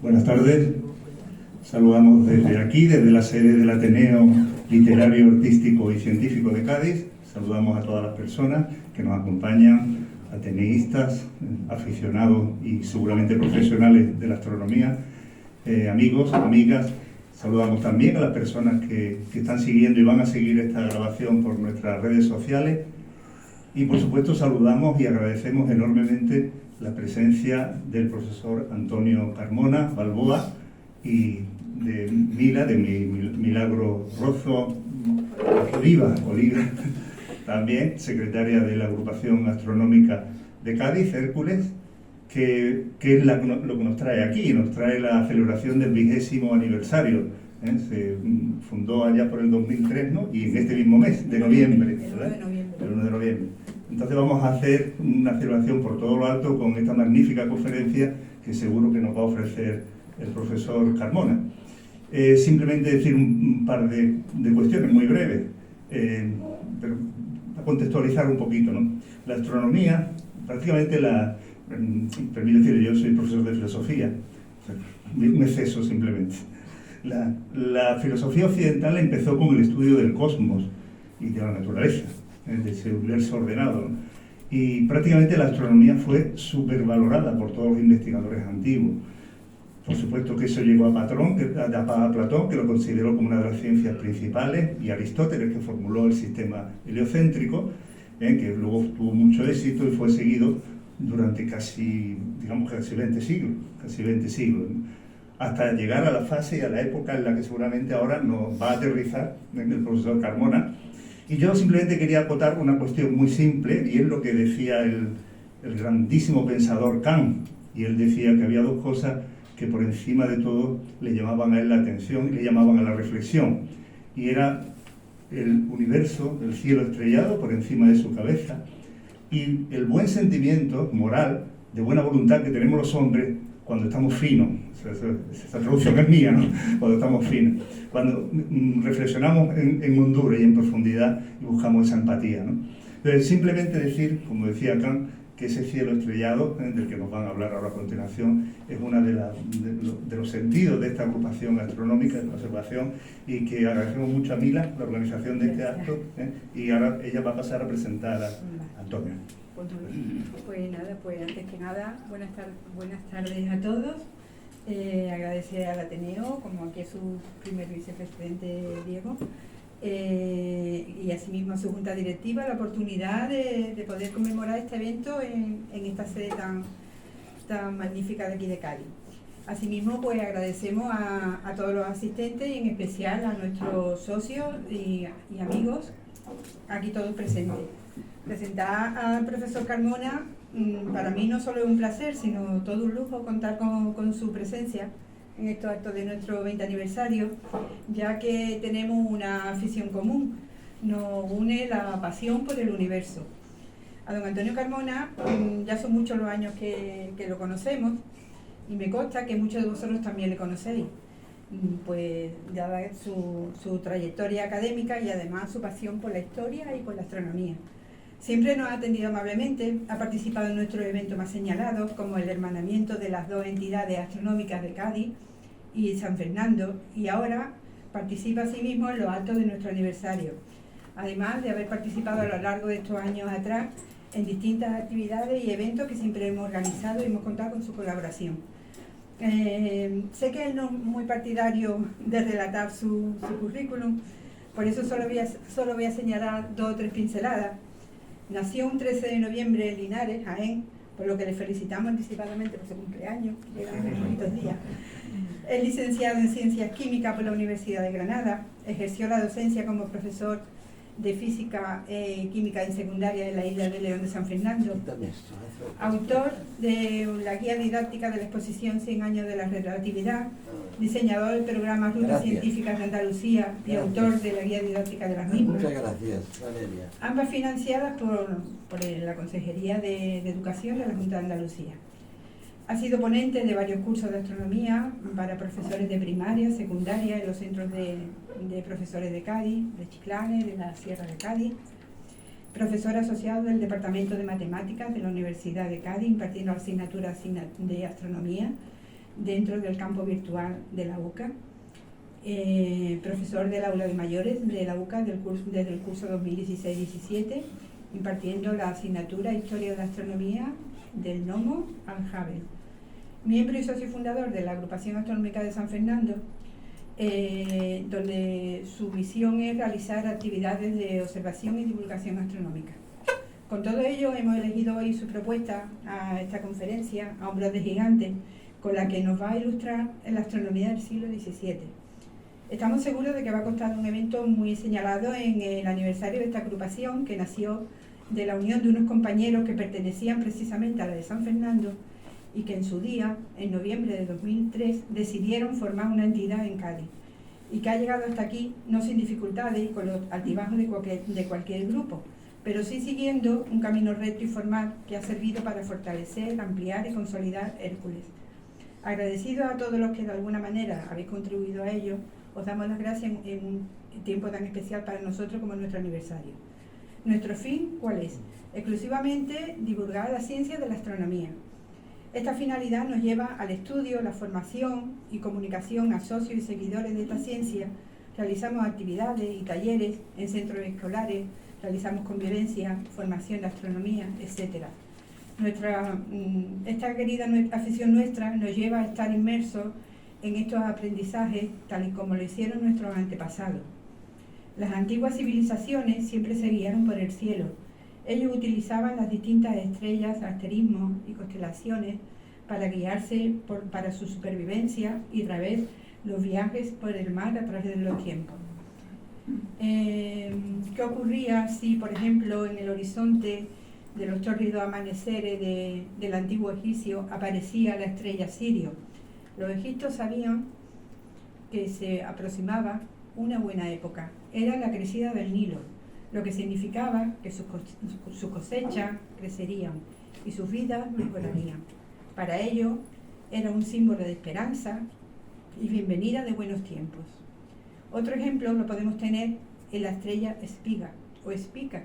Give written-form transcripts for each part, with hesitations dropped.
Buenas tardes. Saludamos desde aquí, desde la sede del Ateneo Literario, Artístico y Científico de Cádiz. Saludamos a todas las personas que nos acompañan, ateneístas, aficionados y seguramente profesionales de la astronomía, amigos, amigas. Saludamos también a las personas que están siguiendo y van a seguir esta grabación por nuestras redes sociales. Y por supuesto saludamos y agradecemos enormemente la presencia del profesor Antonio Carmona Balboa y de Mila, de Milagro Rozo Oliva, también secretaria de la agrupación astronómica de Cádiz, Hércules, que es lo que nos trae aquí, nos trae la celebración del 20º aniversario. Se fundó allá por el 2003, ¿no? Y en este mismo mes de noviembre, ¿verdad? El 1 de noviembre. Entonces vamos a hacer una celebración por todo lo alto con esta magnífica conferencia que seguro que nos va a ofrecer el profesor Carmona. Simplemente decir un par de cuestiones muy breves, pero a contextualizar un poquito, ¿no? La astronomía, prácticamente permítame decir, yo soy profesor de filosofía, un exceso simplemente. La filosofía occidental empezó con el estudio del cosmos y de la naturaleza, de ese universo ordenado, ¿no? Y prácticamente la astronomía fue supervalorada por todos los investigadores antiguos. Por supuesto que eso llegó a Platón, que lo consideró como una de las ciencias principales, y Aristóteles, que formuló el sistema heliocéntrico, que luego tuvo mucho éxito y fue seguido durante casi 20 siglos, ¿no? Hasta llegar a la fase y a la época en la que seguramente ahora nos va a aterrizar el profesor Carmona. Y yo simplemente quería acotar una cuestión muy simple, y es lo que decía el grandísimo pensador Kant, y él decía que había dos cosas que por encima de todo le llamaban a él la atención y le llamaban a la reflexión, y era el universo, el cielo estrellado por encima de su cabeza, y el buen sentimiento moral, de buena voluntad que tenemos los hombres cuando estamos finos. Esa traducción es mía, ¿no? Cuando estamos finos, cuando reflexionamos en hondura y en profundidad y buscamos esa empatía, ¿no? Entonces, simplemente decir, como decía Kant, que ese cielo estrellado, del que nos van a hablar ahora a continuación, es uno de los sentidos de esta agrupación astronómica, de la observación, y que agradecemos mucho a Mila, la organización de este acto, y ahora ella va a pasar a presentar a Antonio. Pues nada, pues antes que nada, buenas tardes a todos. Agradecer al Ateneo, como aquí es su primer vicepresidente Diego, y asimismo a su junta directiva, la oportunidad de poder conmemorar este evento en esta sede tan magnífica de aquí de Cádiz. Asimismo, pues agradecemos a todos los asistentes y en especial a nuestros socios y amigos aquí todos presentes. Presentar al profesor Carmona, para mí no solo es un placer, sino todo un lujo contar con su presencia en estos actos de nuestro 20 aniversario, ya que tenemos una afición común, nos une la pasión por el universo. A don Antonio Carmona ya son muchos los años que lo conocemos, y me consta que muchos de vosotros también le conocéis, pues dada su trayectoria académica y además su pasión por la historia y por la astronomía. Siempre nos ha atendido amablemente, ha participado en nuestros eventos más señalados, como el hermanamiento de las dos entidades astronómicas de Cádiz y San Fernando, y ahora participa asimismo en los actos de nuestro aniversario, además de haber participado a lo largo de estos años atrás en distintas actividades y eventos que siempre hemos organizado y hemos contado con su colaboración. Sé que él no es muy partidario de relatar su currículum, por eso solo voy a señalar 2 o 3 pinceladas. Nació un 13 de noviembre en Linares, Jaén, por lo que le felicitamos anticipadamente por su cumpleaños, llegan unos bonitos días. Es licenciado en Ciencias Químicas por la Universidad de Granada, ejerció la docencia como profesor de Física Química en secundaria en la isla de León de San Fernando, autor de la guía didáctica de la exposición 100 años de la relatividad, diseñador del programa Rutas Científicas de Andalucía y autor de la guía didáctica de las mismas. Muchas gracias, Valeria. Ambas financiadas por la Consejería de Educación de la Junta de Andalucía. Ha sido ponente de varios cursos de astronomía para profesores de primaria, secundaria, en los centros de profesores de Cádiz, de Chiclana, de la Sierra de Cádiz. Profesor asociado del Departamento de Matemáticas de la Universidad de Cádiz, impartiendo asignaturas de astronomía, dentro del campo virtual de la UCA. Profesor del aula de mayores de la UCA desde el curso 2016-17, impartiendo la asignatura Historia de la Astronomía del Nomo al Hubble. Miembro y socio fundador de la Agrupación Astronómica de San Fernando, donde su misión es realizar actividades de observación y divulgación astronómica. Con todo ello, hemos elegido hoy su propuesta a esta conferencia, a Hombros de Gigantes, con la que nos va a ilustrar en la astronomía del siglo XVII. Estamos seguros de que va a constar un evento muy señalado en el aniversario de esta agrupación, que nació de la unión de unos compañeros que pertenecían precisamente a la de San Fernando y que en su día, en noviembre de 2003, decidieron formar una entidad en Cádiz, y que ha llegado hasta aquí no sin dificultades y con los altibajos de cualquier grupo, pero sí siguiendo un camino recto y formal que ha servido para fortalecer, ampliar y consolidar Hércules. Agradecidos a todos los que de alguna manera habéis contribuido a ello, os damos las gracias en un tiempo tan especial para nosotros como nuestro aniversario. ¿Nuestro fin cuál es? Exclusivamente divulgar la ciencia de la astronomía. Esta finalidad nos lleva al estudio, la formación y comunicación a socios y seguidores de esta ciencia. Realizamos actividades y talleres en centros escolares, realizamos convivencia, formación de astronomía, etc. Esta querida afición nuestra nos lleva a estar inmersos en estos aprendizajes tal y como lo hicieron nuestros antepasados. Las antiguas civilizaciones siempre se guiaron por el cielo. Ellos utilizaban las distintas estrellas, asterismos y constelaciones para guiarse para su supervivencia y a través los viajes por el mar a través de los tiempos. ¿Qué ocurría si, por ejemplo, en el horizonte de los tórridos amaneceres del antiguo egipcio aparecía la estrella Sirio? Los egipcios sabían que se aproximaba una buena época. Era la crecida del Nilo, lo que significaba que sus cosechas crecerían y sus vidas mejorarían. Para ello era un símbolo de esperanza y bienvenida de buenos tiempos. Otro ejemplo lo podemos tener en la estrella Espiga o Espica,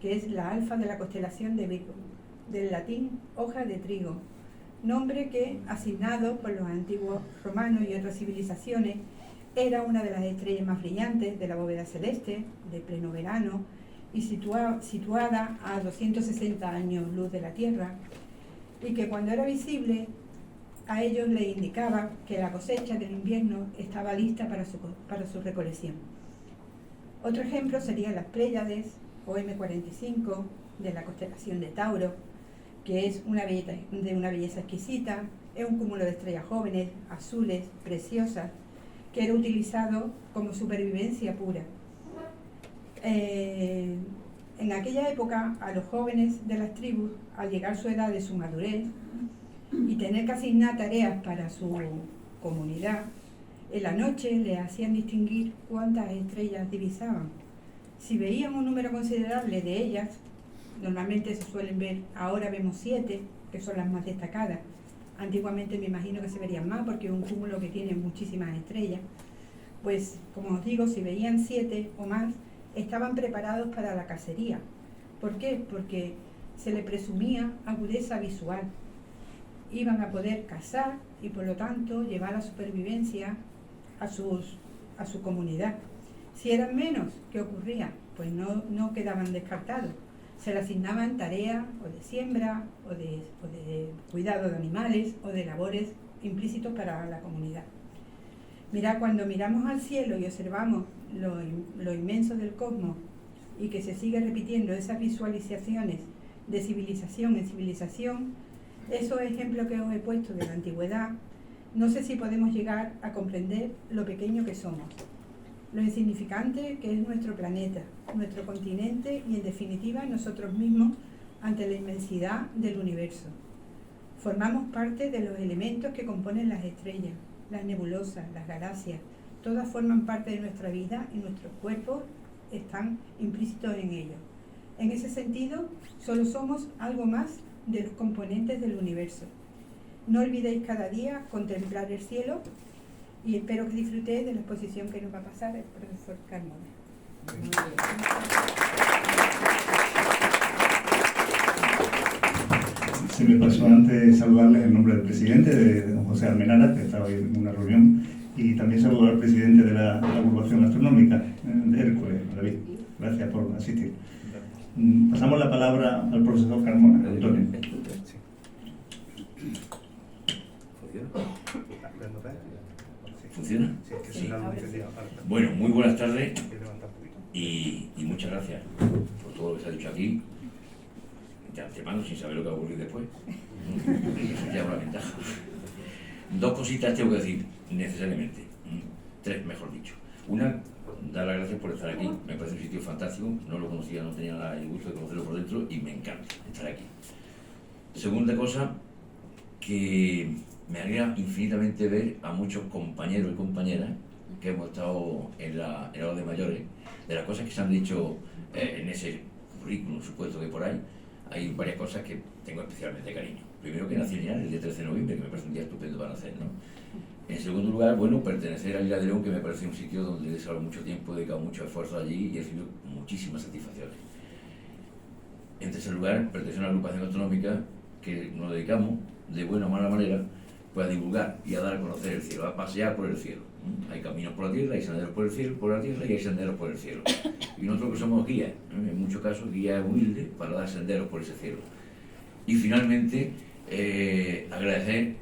que es la alfa de la constelación de Virgo, del latín hoja de trigo, nombre que, asignado por los antiguos romanos y otras civilizaciones, era una de las estrellas más brillantes de la bóveda celeste, de pleno verano, y situada a 260 años luz de la Tierra, y que cuando era visible a ellos les indicaba que la cosecha del invierno estaba lista para su recolección. Otro ejemplo serían las Pléyades o M45 de la constelación de Tauro, que es de una belleza exquisita, es un cúmulo de estrellas jóvenes, azules, preciosas, que era utilizado como supervivencia pura. En aquella época, a los jóvenes de las tribus, al llegar su edad de su madurez y tener que asignar tareas para su comunidad, en la noche les hacían distinguir cuántas estrellas divisaban. Si veían un número considerable de ellas, normalmente se suelen ver, ahora vemos 7, que son las más destacadas. Antiguamente me imagino que se verían más porque es un cúmulo que tiene muchísimas estrellas. Pues, como os digo, si veían 7 o más, estaban preparados para la cacería. ¿Por qué? Porque se le presumía agudeza visual. Iban a poder cazar y, por lo tanto, llevar la supervivencia a su comunidad. Si eran menos, ¿qué ocurría? Pues no quedaban descartados. Se le asignaban tareas o de siembra o de cuidado de animales o de labores implícitos para la comunidad. Mirad, cuando miramos al cielo y observamos lo inmenso del cosmos y que se sigue repitiendo esas visualizaciones de civilización en civilización, esos ejemplos que os he puesto de la antigüedad, no sé si podemos llegar a comprender lo pequeño que somos, lo insignificante que es nuestro planeta, nuestro continente y, en definitiva, nosotros mismos ante la inmensidad del universo. Formamos parte de los elementos que componen las estrellas, las nebulosas, las galaxias. Todas forman parte de nuestra vida y nuestros cuerpos están implícitos en ellos. En ese sentido, solo somos algo más de los componentes del universo. No olvidéis cada día contemplar el cielo y espero que disfrutéis de la exposición que nos va a pasar el profesor Carmona. Se me pasó antes saludarles en nombre del presidente, de don José Almenara, que estaba hoy en una reunión, y también saludar al presidente de la agrupación astronómica, de Hércules, David. Gracias por asistir. Pasamos la palabra al profesor Carmona. Antonio. ¿Funciona? Sí. Bueno, muy buenas tardes y muchas gracias por todo lo que se ha dicho aquí, de antemano, sin saber lo que va a ocurrir después. Eso ya es una ventaja. Dos cositas tengo que decir, necesariamente. Tres, mejor dicho. Una, dar las gracias por estar aquí. Me parece un sitio fantástico, no lo conocía, no tenía el gusto de conocerlo por dentro y me encanta estar aquí. Segunda cosa, que me alegra infinitamente ver a muchos compañeros y compañeras que hemos estado en la hora de mayores, de las cosas que se han dicho en ese currículum supuesto que por ahí, hay varias cosas que tengo especialmente cariño. Primero, que nací en Linares el día 13 de noviembre, que me parece un día estupendo para nacer, ¿no? En segundo lugar, bueno, pertenecer a Isla de León, que me parece un sitio donde he desarrollado mucho tiempo, he dedicado mucho esfuerzo allí y he recibido muchísimas satisfacciones. En tercer lugar, pertenecer a una agrupación astronómica que nos dedicamos, de buena o mala manera, pues a divulgar y a dar a conocer el cielo, a pasear por el cielo. Hay caminos por la tierra, hay senderos por el cielo, por la tierra y hay senderos por el cielo. Y nosotros que somos guías, en muchos casos guías humildes para dar senderos por ese cielo. Y finalmente, agradecer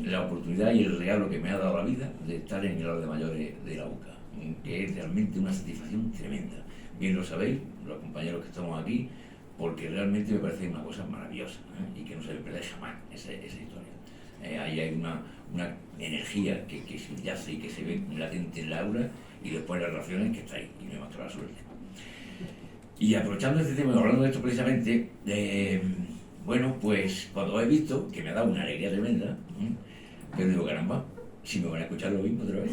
la oportunidad y el regalo que me ha dado la vida de estar en el hora de mayores de la UCA, que es realmente una satisfacción tremenda. Bien lo sabéis, los compañeros que estamos aquí, porque realmente me parece una cosa maravillosa, y que no se debe perder jamás esa historia. Ahí hay una energía que subyace y que se ve latente en la aula, y después las relaciones que está ahí, y me ha toda la suerte. Y aprovechando este tema, hablando de esto precisamente, bueno, pues cuando he visto, que me ha dado una alegría tremenda, yo digo, caramba, si me van a escuchar lo mismo otra vez.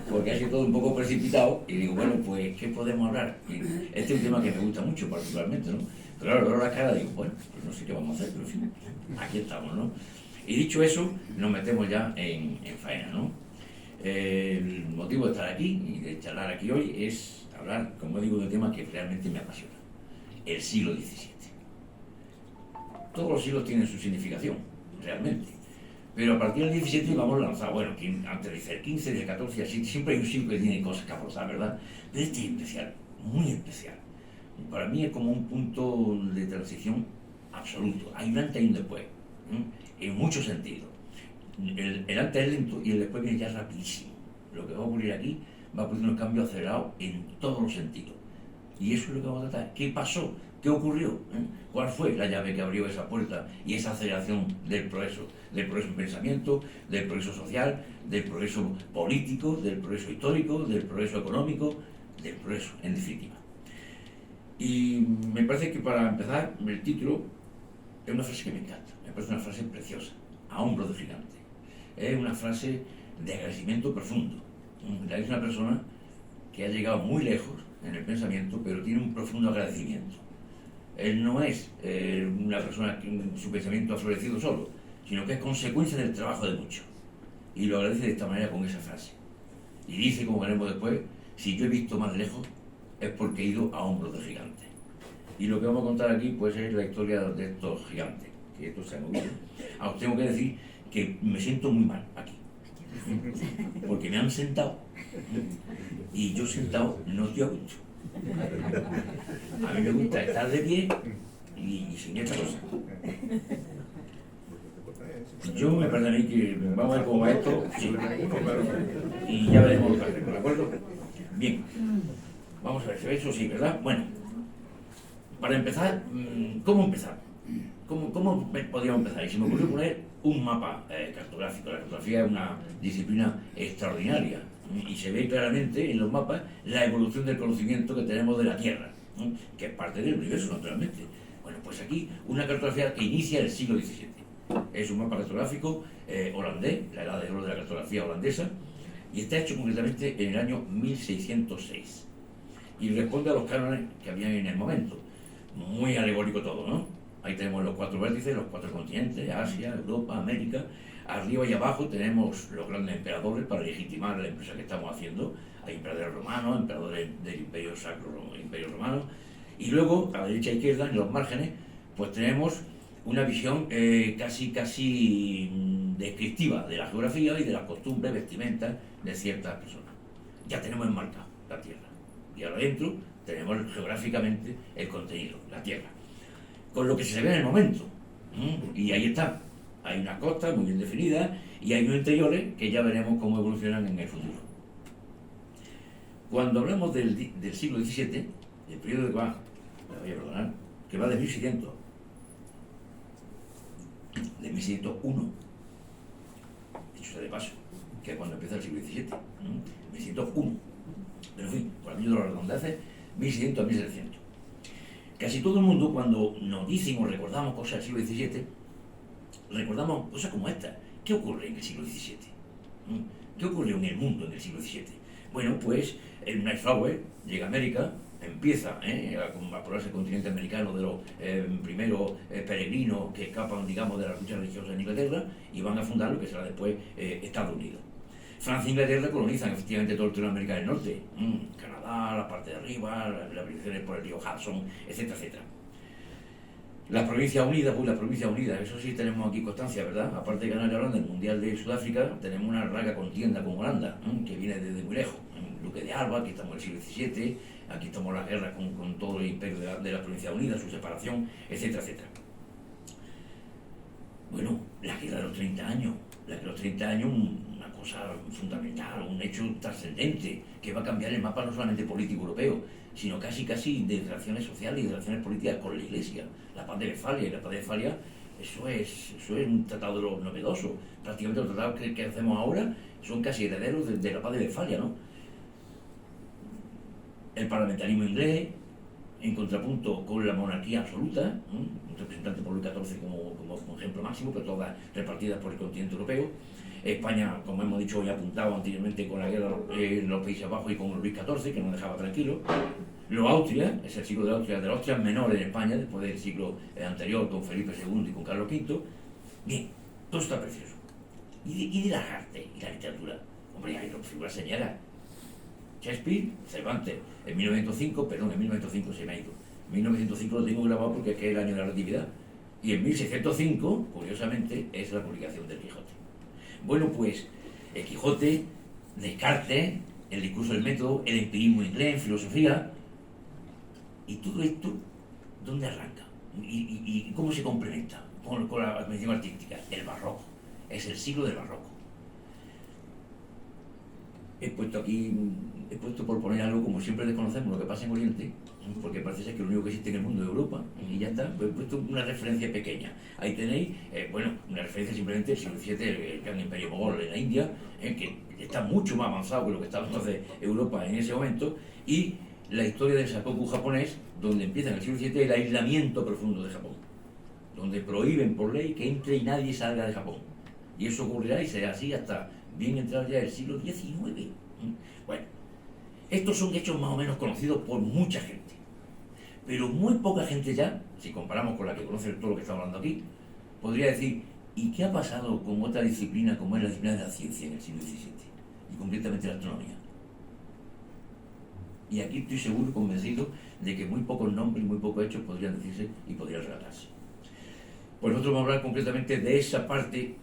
Porque ha sido todo un poco precipitado, y digo, bueno, pues, ¿qué podemos hablar? Y este es un tema que me gusta mucho particularmente, ¿no? Pero claro, veo la cara y digo, bueno, pues no sé qué vamos a hacer, pero en fin, aquí estamos, ¿no? Y dicho eso, nos metemos ya en faena, ¿no? El motivo de estar aquí y de charlar aquí hoy es hablar, como digo, de un tema que realmente me apasiona, el siglo XVII. Todos los siglos tienen su significación, realmente. Pero a partir del XVII vamos lanzados, bueno, antes dice el XV, el XIV, así, siempre hay un siglo que tiene cosas que aportar, ¿verdad? Pero este es especial, muy especial. Para mí es como un punto de transición absoluto. Hay un antes y un después, en muchos sentidos. El antes es lento y el después viene ya rapidísimo. Lo que va a ocurrir aquí va a producir un cambio acelerado en todos los sentidos. Y eso es lo que vamos a tratar. ¿Qué pasó? ¿Qué ocurrió? ¿Cuál fue la llave que abrió esa puerta y esa aceleración del progreso? Del progreso en pensamiento, del progreso social, del progreso político, del progreso histórico, del progreso económico, del progreso, en definitiva. Y me parece que para empezar, el título es una frase que me encanta. Me parece una frase preciosa, a hombros de gigante. Es una frase de agradecimiento profundo. Es una persona que ha llegado muy lejos en el pensamiento, pero tiene un profundo agradecimiento. Él no es una persona que su pensamiento ha florecido solo, sino que es consecuencia del trabajo de muchos. Y lo agradece de esta manera con esa frase. Y dice, como veremos después, si yo he visto más lejos, es porque he ido a hombros de gigantes. Y lo que vamos a contar aquí, pues, es la historia de estos gigantes, que estos se han movido. Os tengo que decir que me siento muy mal aquí, porque me han sentado, y yo sentado no estoy a gusto. A mí me gusta estar de pie y sin esta cosa. Yo me perdoné que vamos a ver cómo va esto, sí, y ya veremos lo que hacemos, ¿de acuerdo? Bien, vamos a ver, ¿se ve eso? Sí, ¿verdad? Bueno, para empezar, ¿cómo empezar? ¿Cómo podríamos empezar? Y se me ocurrió poner un mapa cartográfico. La cartografía es una disciplina extraordinaria y se ve claramente en los mapas la evolución del conocimiento que tenemos de la Tierra, que es parte del universo, naturalmente. Bueno, pues aquí una cartografía que inicia el siglo XVII. Es un mapa cartográfico holandés, la edad de oro de la cartografía holandesa, y está hecho concretamente en el año 1606. Y responde a los cánones que había en el momento. Muy alegórico todo, ¿no? Ahí tenemos los 4 vértices, los 4 continentes, Asia, Europa, América. Arriba y abajo tenemos los grandes emperadores para legitimar la empresa que estamos haciendo. Hay emperadores romanos, emperadores del Imperio Sacro, Imperio Romano. Y luego, a la derecha e izquierda, en los márgenes, pues tenemos una visión casi descriptiva de la geografía y de las costumbres, vestimentas de ciertas personas. Ya tenemos enmarcado la Tierra. Y ahora dentro tenemos geográficamente el contenido, la Tierra. Con lo que se ve en el momento. Y ahí está. Hay unas costas muy bien definidas y hay unos interiores que ya veremos cómo evolucionan en el futuro. Cuando hablamos del siglo XVII, el periodo que va de 1600, de 1601, dicho sea de paso, que es cuando empieza el siglo XVII, 1601, pero en fin, por el año de los redondeces, 1600 a 1700. Casi todo el mundo, cuando nos dicen o recordamos cosas del siglo XVII, recordamos cosas como esta. ¿Qué ocurre en el siglo XVII? ¿Qué ocurrió en el mundo en el siglo XVII? Bueno, pues el Mayflower llega a América, empieza a poblarse el continente americano de los primeros peregrinos que escapan, digamos, de la lucha religiosa en Inglaterra y van a fundar lo que será después Estados Unidos. Francia e Inglaterra colonizan efectivamente todo el territorio de América del Norte, Canadá, la parte de arriba, las provincias por el río Hudson, etcétera, etcétera. Las Provincias Unidas, eso sí tenemos aquí constancia, ¿verdad? Aparte de ganar la Holanda en el Mundial de Sudáfrica, tenemos una larga contienda con Holanda, que viene desde muy lejos. El Duque de Alba, aquí estamos en el siglo XVII, aquí estamos las guerras con todo el imperio de las Provincias Unidas, su separación, etcétera, etcétera. Bueno, la guerra de los 30 años, una cosa fundamental, un hecho trascendente, que va a cambiar el mapa no solamente político europeo, sino casi de relaciones sociales y de relaciones políticas con la Iglesia. La Paz de Westfalia, y la Paz de Westfalia, eso es un tratado de lo novedoso. Prácticamente los tratados que hacemos ahora son casi herederos de la Paz de Westfalia, ¿no? El parlamentarismo inglés, en contrapunto con la monarquía absoluta, un representante por Luis XIV como ejemplo máximo, pero todas repartidas por el continente europeo. España, como hemos dicho hoy, apuntado anteriormente con la guerra en los Países Bajos y con Luis XIV, que nos dejaba tranquilos. Los Austria, es el siglo de la Austria menor en España, después del siglo anterior con Felipe II y con Carlos V. Bien, todo está precioso. ¿Y de las artes y la literatura? Hombre, hay dos figuras señalas. Shakespeare, Cervantes, en 1905 se me ha ido. 1905 lo tengo grabado porque es que es el año de la relatividad. Y en 1605, curiosamente, es la publicación del Quijote. Bueno, pues el Quijote, Descartes, el discurso del método, el empirismo inglés en filosofía, y todo esto, ¿dónde arranca? ¿Y cómo se complementa con la mención artística? El barroco, es el siglo del barroco. He puesto por poner algo, como siempre desconocemos lo que pasa en Oriente, porque parece ser que lo único que existe en el mundo es Europa, y ya está, pues he puesto una referencia pequeña. Ahí tenéis, una referencia simplemente del siglo XVII, el gran imperio mogol en la India, que está mucho más avanzado que lo que estaba entonces Europa en ese momento, y la historia del Sakoku japonés, donde empieza en el siglo XVII el aislamiento profundo de Japón, donde prohíben por ley que entre y nadie salga de Japón. Y eso ocurrirá y será así hasta bien entrar ya el siglo XIX. Bueno, estos son hechos más o menos conocidos por mucha gente, pero muy poca gente ya, si comparamos con la que conoce todo lo que estamos hablando aquí, podría decir, ¿y qué ha pasado con otra disciplina como es la disciplina de la ciencia en el siglo XVII? Y concretamente la astronomía. Y aquí estoy seguro, convencido, de que muy pocos nombres y muy pocos hechos podrían decirse y podrían relatarse. Pues nosotros vamos a hablar concretamente de esa parte,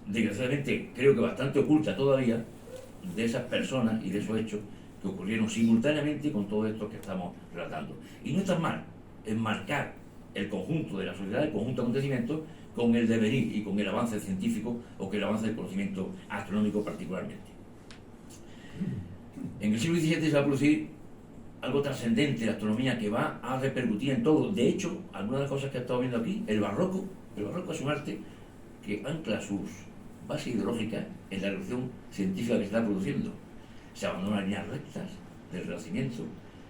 desgraciadamente creo que bastante oculta todavía, de esas personas y de esos hechos que ocurrieron simultáneamente con todo esto que estamos relatando. Y no está mal enmarcar el conjunto de la sociedad, el conjunto de acontecimientos, con el devenir y con el avance científico o con el avance del conocimiento astronómico particularmente. En el siglo XVII se va a producir algo trascendente, la astronomía, que va a repercutir en todo. De hecho, algunas de las cosas que he estado viendo aquí, el barroco es un arte que ancla sus bases ideológicas en la revolución científica que se está produciendo. Se abandonan las líneas rectas del Renacimiento,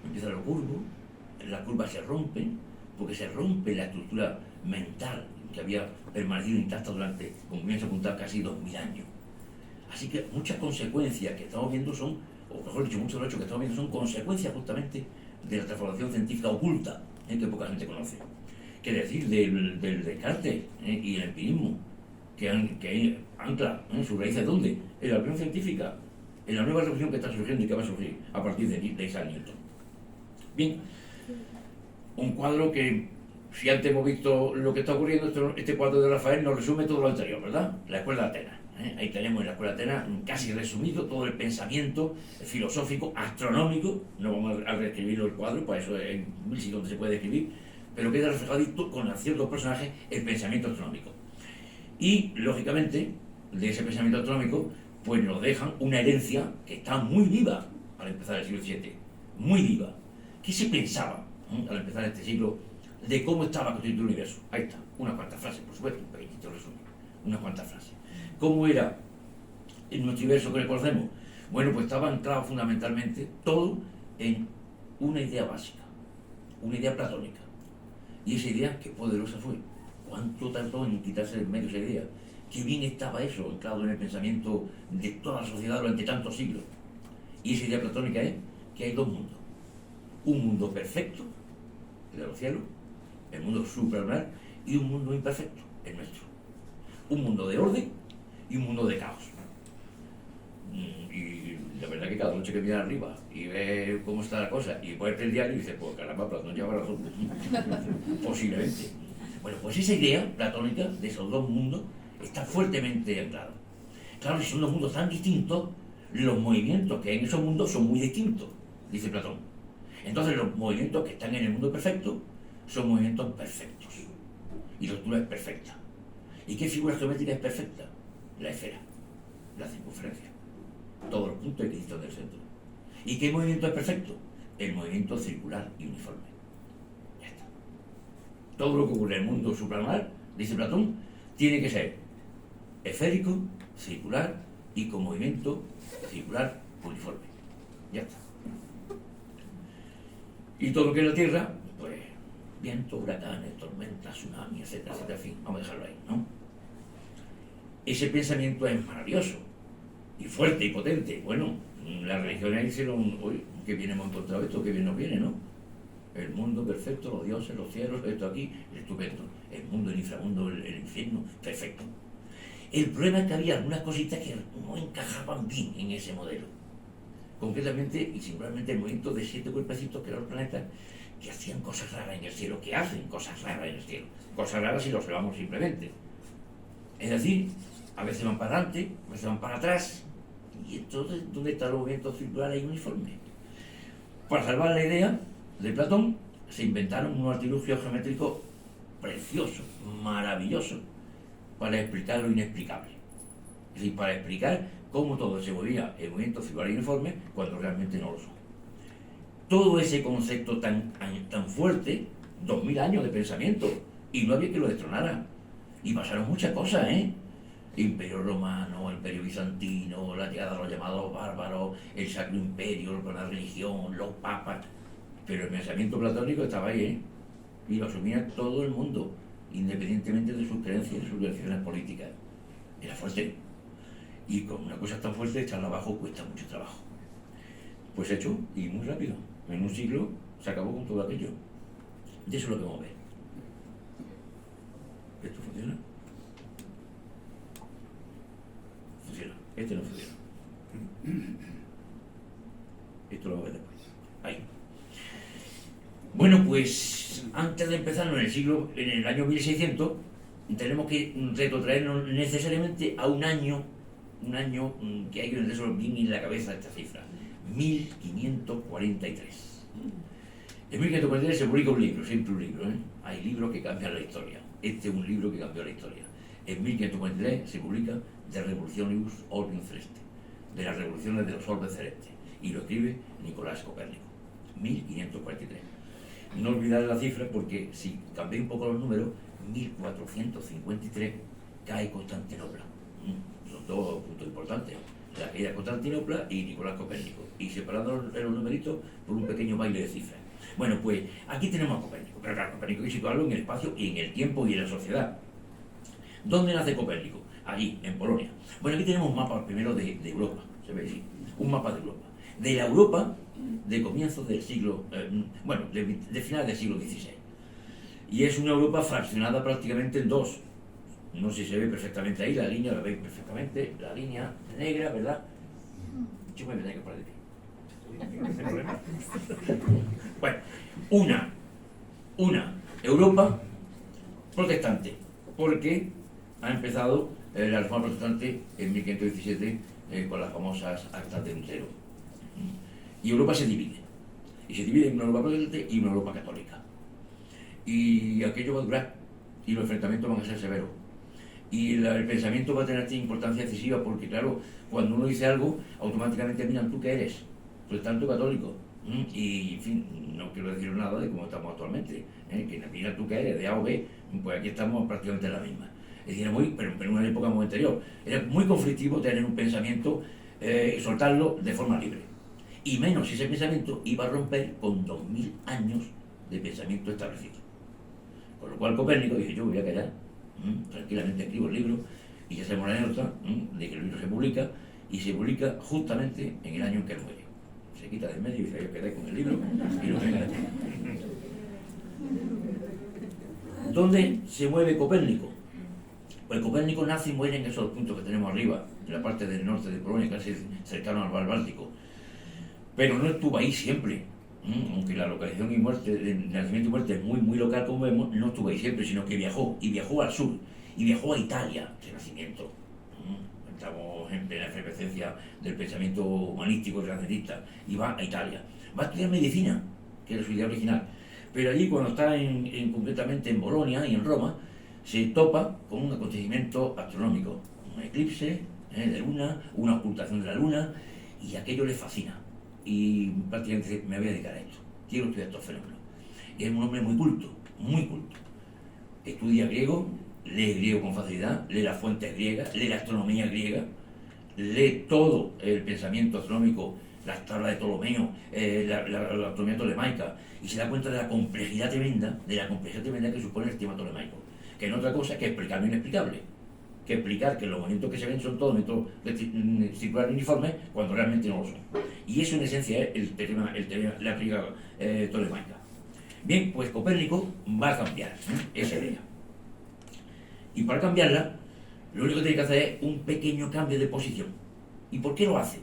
empieza lo curvo, las curvas se rompen, porque se rompe la estructura mental que había permanecido intacta durante, como bien se apuntaba, casi 2000 años. Así que muchas consecuencias que estamos viendo son, o mejor dicho, muchos de los hechos que estamos viendo son consecuencias justamente de la transformación científica oculta, que poca gente conoce. ¿Qué decir del Descartes y el empirismo? Que ancla sus raíces ¿dónde? En la opinión científica, en la nueva revolución que está surgiendo y que va a surgir a partir de Isaac Newton. Bien, un cuadro que si antes hemos visto lo que está ocurriendo, este cuadro de Rafael nos resume todo lo anterior, ¿verdad? La escuela de Atenas. Ahí tenemos en la escuela de Atenas casi resumido todo el pensamiento filosófico, astronómico. No vamos a reescribirlo el cuadro, para eso hay mil sitios donde se puede escribir, pero queda reflejadito con ciertos personajes el pensamiento astronómico. Y, lógicamente, de ese pensamiento astronómico, pues nos dejan una herencia que está muy viva al empezar el siglo XVII, muy viva. ¿Qué se pensaba al empezar este siglo de cómo estaba constituido el universo? Ahí está, unas cuantas frases, por supuesto, un pequeñito resumen, unas cuantas frases. ¿Cómo era en nuestro universo que conocemos? Bueno, pues estaba anclado fundamentalmente todo en una idea básica, una idea platónica. Y esa idea, qué poderosa fue. ¿Cuánto tardó en quitarse de en medio esa idea? Qué bien estaba eso anclado en el pensamiento de toda la sociedad durante tantos siglos. Y esa idea platónica es que hay dos mundos. Un mundo perfecto, el de los cielos, el mundo suprarrenal, y un mundo imperfecto, el nuestro. Un mundo de orden y un mundo de caos. Y la verdad que cada noche que mira arriba y ve cómo está la cosa y ponerte el diario y dices, pues caramba, Platón lleva razón. Posiblemente. Bueno, pues esa idea platónica de esos dos mundos está fuertemente anclada. Claro, si son dos mundos tan distintos, los movimientos que hay en esos mundos son muy distintos, dice Platón. Entonces los movimientos que están en el mundo perfecto son movimientos perfectos. Y la altura es perfecta. ¿Y qué figura geométrica es perfecta? La esfera, la circunferencia, todos los puntos equidistan del centro. ¿Y qué movimiento es perfecto? El movimiento circular y uniforme. Ya está. Todo lo que ocurre en el mundo supralunar, dice Platón, tiene que ser esférico, circular y con movimiento circular uniforme. Ya está. Y todo lo que es la Tierra, pues vientos, huracanes, tormentas, tsunamis, etcétera, etcétera, en fin, vamos a dejarlo ahí, ¿no? Ese pensamiento es maravilloso y fuerte y potente. Bueno, las religiones hicieron, uy, qué bien hemos encontrado esto, qué bien nos viene, ¿no? El mundo perfecto, los dioses, los cielos, esto aquí, estupendo. El mundo, el inframundo, el infierno, perfecto. El problema es que había algunas cositas que no encajaban bien en ese modelo. Concretamente y singularmente el movimiento de 7 cuerpecitos que eran los planetas que hacían cosas raras en el cielo, que hacen cosas raras en el cielo. Cosas raras si lo observamos simplemente. Es decir, a veces van para adelante, a veces van para atrás. ¿Y entonces dónde está el movimiento circular y uniforme? Para salvar la idea de Platón, se inventaron unos artilugios geométricos preciosos, maravillosos, para explicar lo inexplicable. Es decir, para explicar cómo todo se movía en movimiento circular y uniforme cuando realmente no lo son. Todo ese concepto tan fuerte, 2000 años de pensamiento, y no había que lo destronara. Y pasaron muchas cosas, ¿eh? El Imperio Romano, el Imperio Bizantino, la llegada de los llamados bárbaros, el Sacro Imperio, la religión, los papas. Pero el pensamiento platónico estaba ahí, ¿eh? Y lo asumía todo el mundo, independientemente de sus creencias y sus direcciones políticas. Era fuerte. Y con una cosa tan fuerte, echarla abajo cuesta mucho trabajo. Pues hecho, y muy rápido. En un siglo se acabó con todo aquello. De eso es lo que vamos a ver. ¿Esto funciona? Funciona. Este no funciona. Esto lo vamos a ver después. Ahí. Bueno, pues antes de empezar en el año 1600, tenemos que retrotraernos necesariamente a un año que hay que meterse bien en la cabeza esta cifra, 1543. En 1543 se publica un libro, siempre un libro, ¿eh? Hay libros que cambian la historia. Este es un libro que cambió la historia. En 1543 se publica De Revolutionibus Orbis Celeste, de las revoluciones de los orbes celestes, y lo escribe Nicolás Copérnico, 1543. No olvidar la cifra porque si cambié un poco los números, 1453 cae Constantinopla. Son dos puntos importantes, la caída de Constantinopla y Nicolás Copérnico, y separando los numeritos por un pequeño baile de cifras. Bueno, pues aquí tenemos a Copérnico, pero claro, Copérnico hay que situarlo en el espacio, y en el tiempo y en la sociedad. ¿Dónde nace Copérnico? Allí, en Polonia. Bueno, aquí tenemos un mapa primero de Europa, se ve así, un mapa de Europa. De la Europa de comienzos del siglo, de finales del siglo XVI. Y es una Europa fraccionada prácticamente en dos. No sé si se ve perfectamente ahí, la línea la veis perfectamente, la línea negra, ¿verdad? Yo me voy a tener que parar de pie. Bueno, una Europa protestante, porque ha empezado la reforma protestante en 1517 con las famosas actas de Lutero. Y Europa se divide. Y se divide en una Europa protestante y una Europa católica. Y aquello va a durar. Y los enfrentamientos van a ser severos. Y el pensamiento va a tener importancia decisiva porque, claro, cuando uno dice algo, automáticamente miran tú qué eres, protestante o católico. Y, en fin, no quiero decir nada de cómo estamos actualmente. Que mira tú qué eres, de A o B, pues aquí estamos prácticamente en la misma. Es decir, pero en una época muy anterior. Era muy conflictivo tener un pensamiento y soltarlo de forma libre. Y menos si ese pensamiento iba a romper con 2000 años de pensamiento establecido. Con lo cual Copérnico dice, yo me voy a callar, tranquilamente escribo el libro, y ya sabemos la anécdota de que el libro se publica, y se publica justamente en el año en que él muere. Se quita del medio y dice, yo quedé con el libro, y lo venga. ¿Dónde se mueve Copérnico? Pues Copérnico nace y muere en esos puntos que tenemos arriba, en la parte del norte de Polonia, casi cercano al mar Báltico. Pero no estuvo ahí siempre. Aunque la localización y muerte, el nacimiento y muerte es muy, muy local, como vemos, no estuvo ahí siempre, sino que viajó, y viajó al sur, y viajó a Italia, Renacimiento. Estamos en plena efervescencia del pensamiento humanístico renacentista, y va a Italia. Va a estudiar medicina, que era su idea original, pero allí cuando está concretamente en Bolonia y en Roma, se topa con un acontecimiento astronómico, un eclipse de luna, una ocultación de la luna, y aquello le fascina. Y prácticamente dice, me voy a dedicar a esto, quiero estudiar estos fenómenos. Y es un hombre muy culto, estudia griego, lee griego con facilidad, lee las fuentes griegas, lee la astronomía griega, lee todo el pensamiento astronómico, las tablas de Ptolomeo, la astronomía tolemaica, y se da cuenta de la complejidad tremenda que supone el sistema tolemaico, que no es otra cosa que explicar lo inexplicable, que explicar que los movimientos que se ven son todos métodos circulares uniformes cuando realmente no lo son. Y eso en esencia es la explicación tolemaica. Bien, pues Copérnico va a cambiar esa idea. Y para cambiarla, lo único que tiene que hacer es un pequeño cambio de posición. ¿Y por qué lo hace?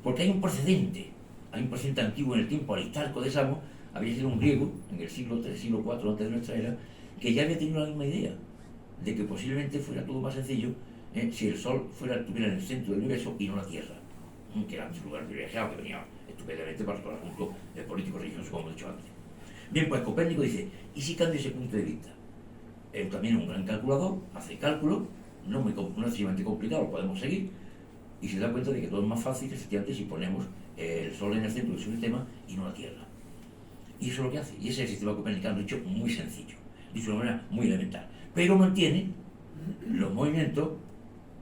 Porque hay un precedente antiguo en el tiempo, Aristarco de Samos, había sido un griego en el siglo III, siglo IV antes de nuestra era, que ya había tenido la misma idea de que posiblemente fuera todo más sencillo si el Sol estuviera en el centro del universo y no la Tierra, que era un lugar privilegiado que venía estupendamente para todo el asunto político religioso, como hemos dicho antes. Bien, pues Copérnico dice, ¿y si cambio ese punto de vista? Él también es un gran calculador, hace cálculos, no excesivamente complicado, lo podemos seguir, y se da cuenta de que todo es más fácil efectivamente si ponemos el Sol en el centro de su sistema y no la Tierra. Y eso es lo que hace, y ese es el sistema copernicano, dicho muy sencillo, dicho de una manera muy elemental, pero mantiene los movimientos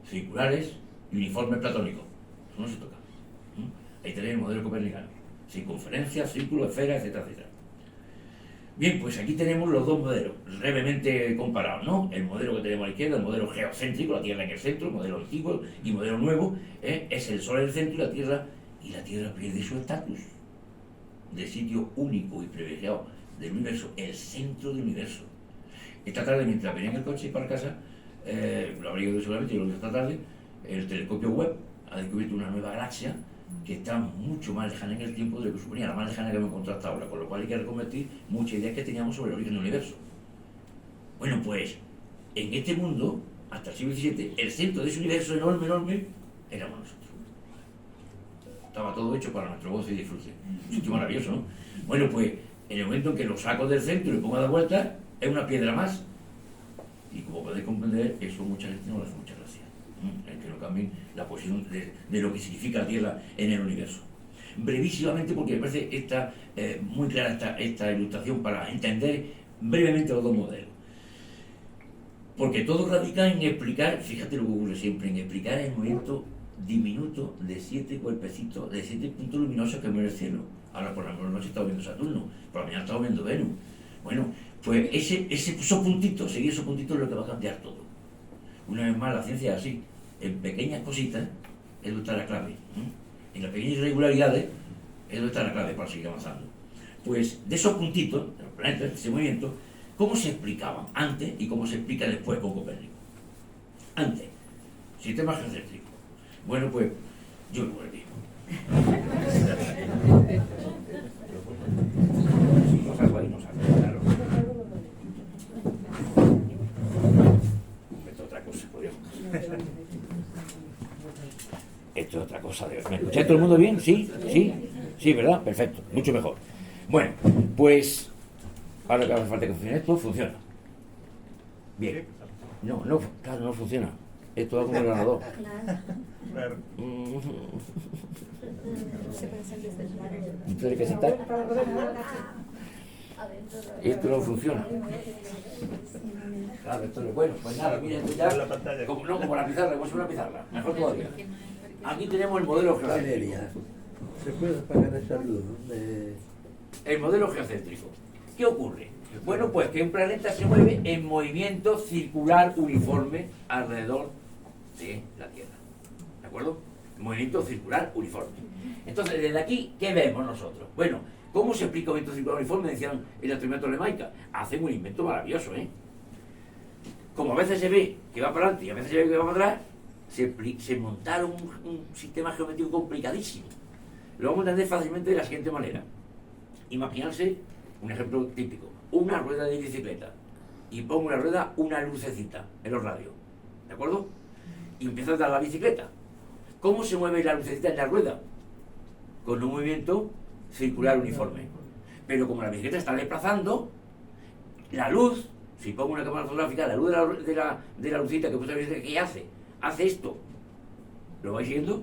circulares y uniformes platónicos. Eso no se toca. Ahí tenéis el modelo copernicano, circunferencia, círculo, esfera, etcétera, etcétera. Bien, pues aquí tenemos los dos modelos, brevemente comparados, ¿no? El modelo que tenemos a la izquierda, el modelo geocéntrico, la Tierra en el centro, modelo antiguo y modelo nuevo, es el Sol en el centro y la Tierra pierde su estatus de sitio único y privilegiado del universo, el centro del universo. Esta tarde, mientras venía en el coche para casa, lo habría ido seguramente, yo lo vi esta tarde, el telescopio Webb ha descubierto una nueva galaxia que está mucho más lejana en el tiempo de lo que suponía, la más lejana que hemos encontrado hasta ahora, con lo cual hay que reconvertir muchas ideas que teníamos sobre el origen del universo. Bueno, pues, en este mundo, hasta el siglo XVII, el centro de ese universo enorme, éramos nosotros. Estaba todo hecho para nuestro gozo y disfrute. Un sitio maravilloso, ¿no? Bueno, pues, en el momento en que lo saco del centro y lo pongo a dar vuelta, es una piedra más. Y como podéis comprender, eso mucha gente no le hace mucha gracia. El que no cambien la posición de lo que significa la Tierra en el universo. Brevísimamente, porque me parece muy clara esta ilustración para entender brevemente los dos modelos. Porque todo radica en explicar, fíjate lo que ocurre siempre, en explicar el movimiento diminuto de 7 cuerpecitos, de 7 puntos luminosos que mueve el cielo. Ahora por la noche estamos viendo Saturno, por la mañana estamos viendo Venus. Bueno, pues esos puntitos, seguir esos puntitos es lo que va a cambiar todo. Una vez más, la ciencia es así. En pequeñas cositas es donde está la clave. En las pequeñas irregularidades es donde está la clave para seguir avanzando. Pues de esos puntitos, de los planetas, de ese movimiento, ¿cómo se explicaban antes y cómo se explica después con Copérnico? Antes, sistema geocéntrico. Bueno, pues yo me volví. No salgo ahí, no salgo, claro. Esto es otra cosa. ¿Me escucháis todo el mundo bien? ¿Sí? ¿Sí? Sí, ¿verdad? Perfecto. Mucho mejor. Bueno, pues ahora que hace falta que funcione esto, funciona. Bien. No, claro, no funciona. Esto va como el ordenador. Entonces, ¿qué se está? Esto no funciona. Claro, esto no es bueno. Pues nada, mira, esto ya. Como la pizarra, como es una pizarra. Mejor todavía. Aquí tenemos el modelo geocéntrico. ¿Se puede apagar esa luz? El modelo geocéntrico. ¿Qué ocurre? Bueno, pues que un planeta se mueve en movimiento circular uniforme alrededor de la Tierra. ¿De acuerdo? Movimiento circular uniforme. Entonces, desde aquí, ¿qué vemos nosotros? Bueno, ¿cómo se explica movimiento circular uniforme? Decían en la teoría tolemaica. Hacen un invento maravilloso, ¿eh? Como a veces se ve que va para adelante y a veces se ve que va para atrás, se montaron un sistema geométrico complicadísimo. Lo vamos a entender fácilmente de la siguiente manera. Imaginarse un ejemplo típico. Una rueda de bicicleta. Y pongo en la rueda una lucecita en los radios. ¿De acuerdo? Y empieza a dar la bicicleta. ¿Cómo se mueve la lucecita en la rueda? Con un movimiento circular uniforme. Pero como la bicicleta está desplazando, la luz, si pongo una cámara fotográfica, la luz de la lucita que puse la bicicleta, ¿qué hace? Hace esto. ¿Lo vais siguiendo?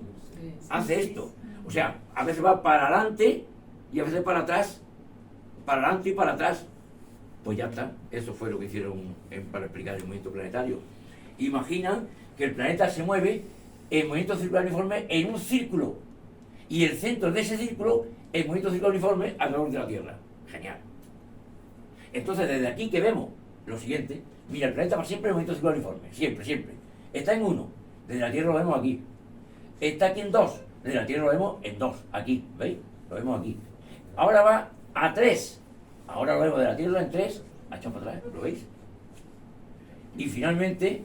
Hace esto. O sea, a veces va para adelante y a veces para atrás. Para adelante y para atrás. Pues ya está. Eso fue lo que hicieron para explicar el movimiento planetario. Imagina que el planeta se mueve en movimiento circular uniforme en un círculo. Y el centro de ese círculo es movimiento circular uniforme alrededor de la Tierra. Genial. Entonces, desde aquí que vemos lo siguiente. Mira, el planeta va siempre en movimiento circular uniforme. Siempre, siempre. Está en 1. Desde la Tierra lo vemos aquí. Está aquí en 2. Desde la Tierra lo vemos en 2. Aquí. ¿Veis? Lo vemos aquí. Ahora va a 3. Ahora lo vemos de la Tierra en 3. Ha echado para atrás. ¿Lo veis? Y finalmente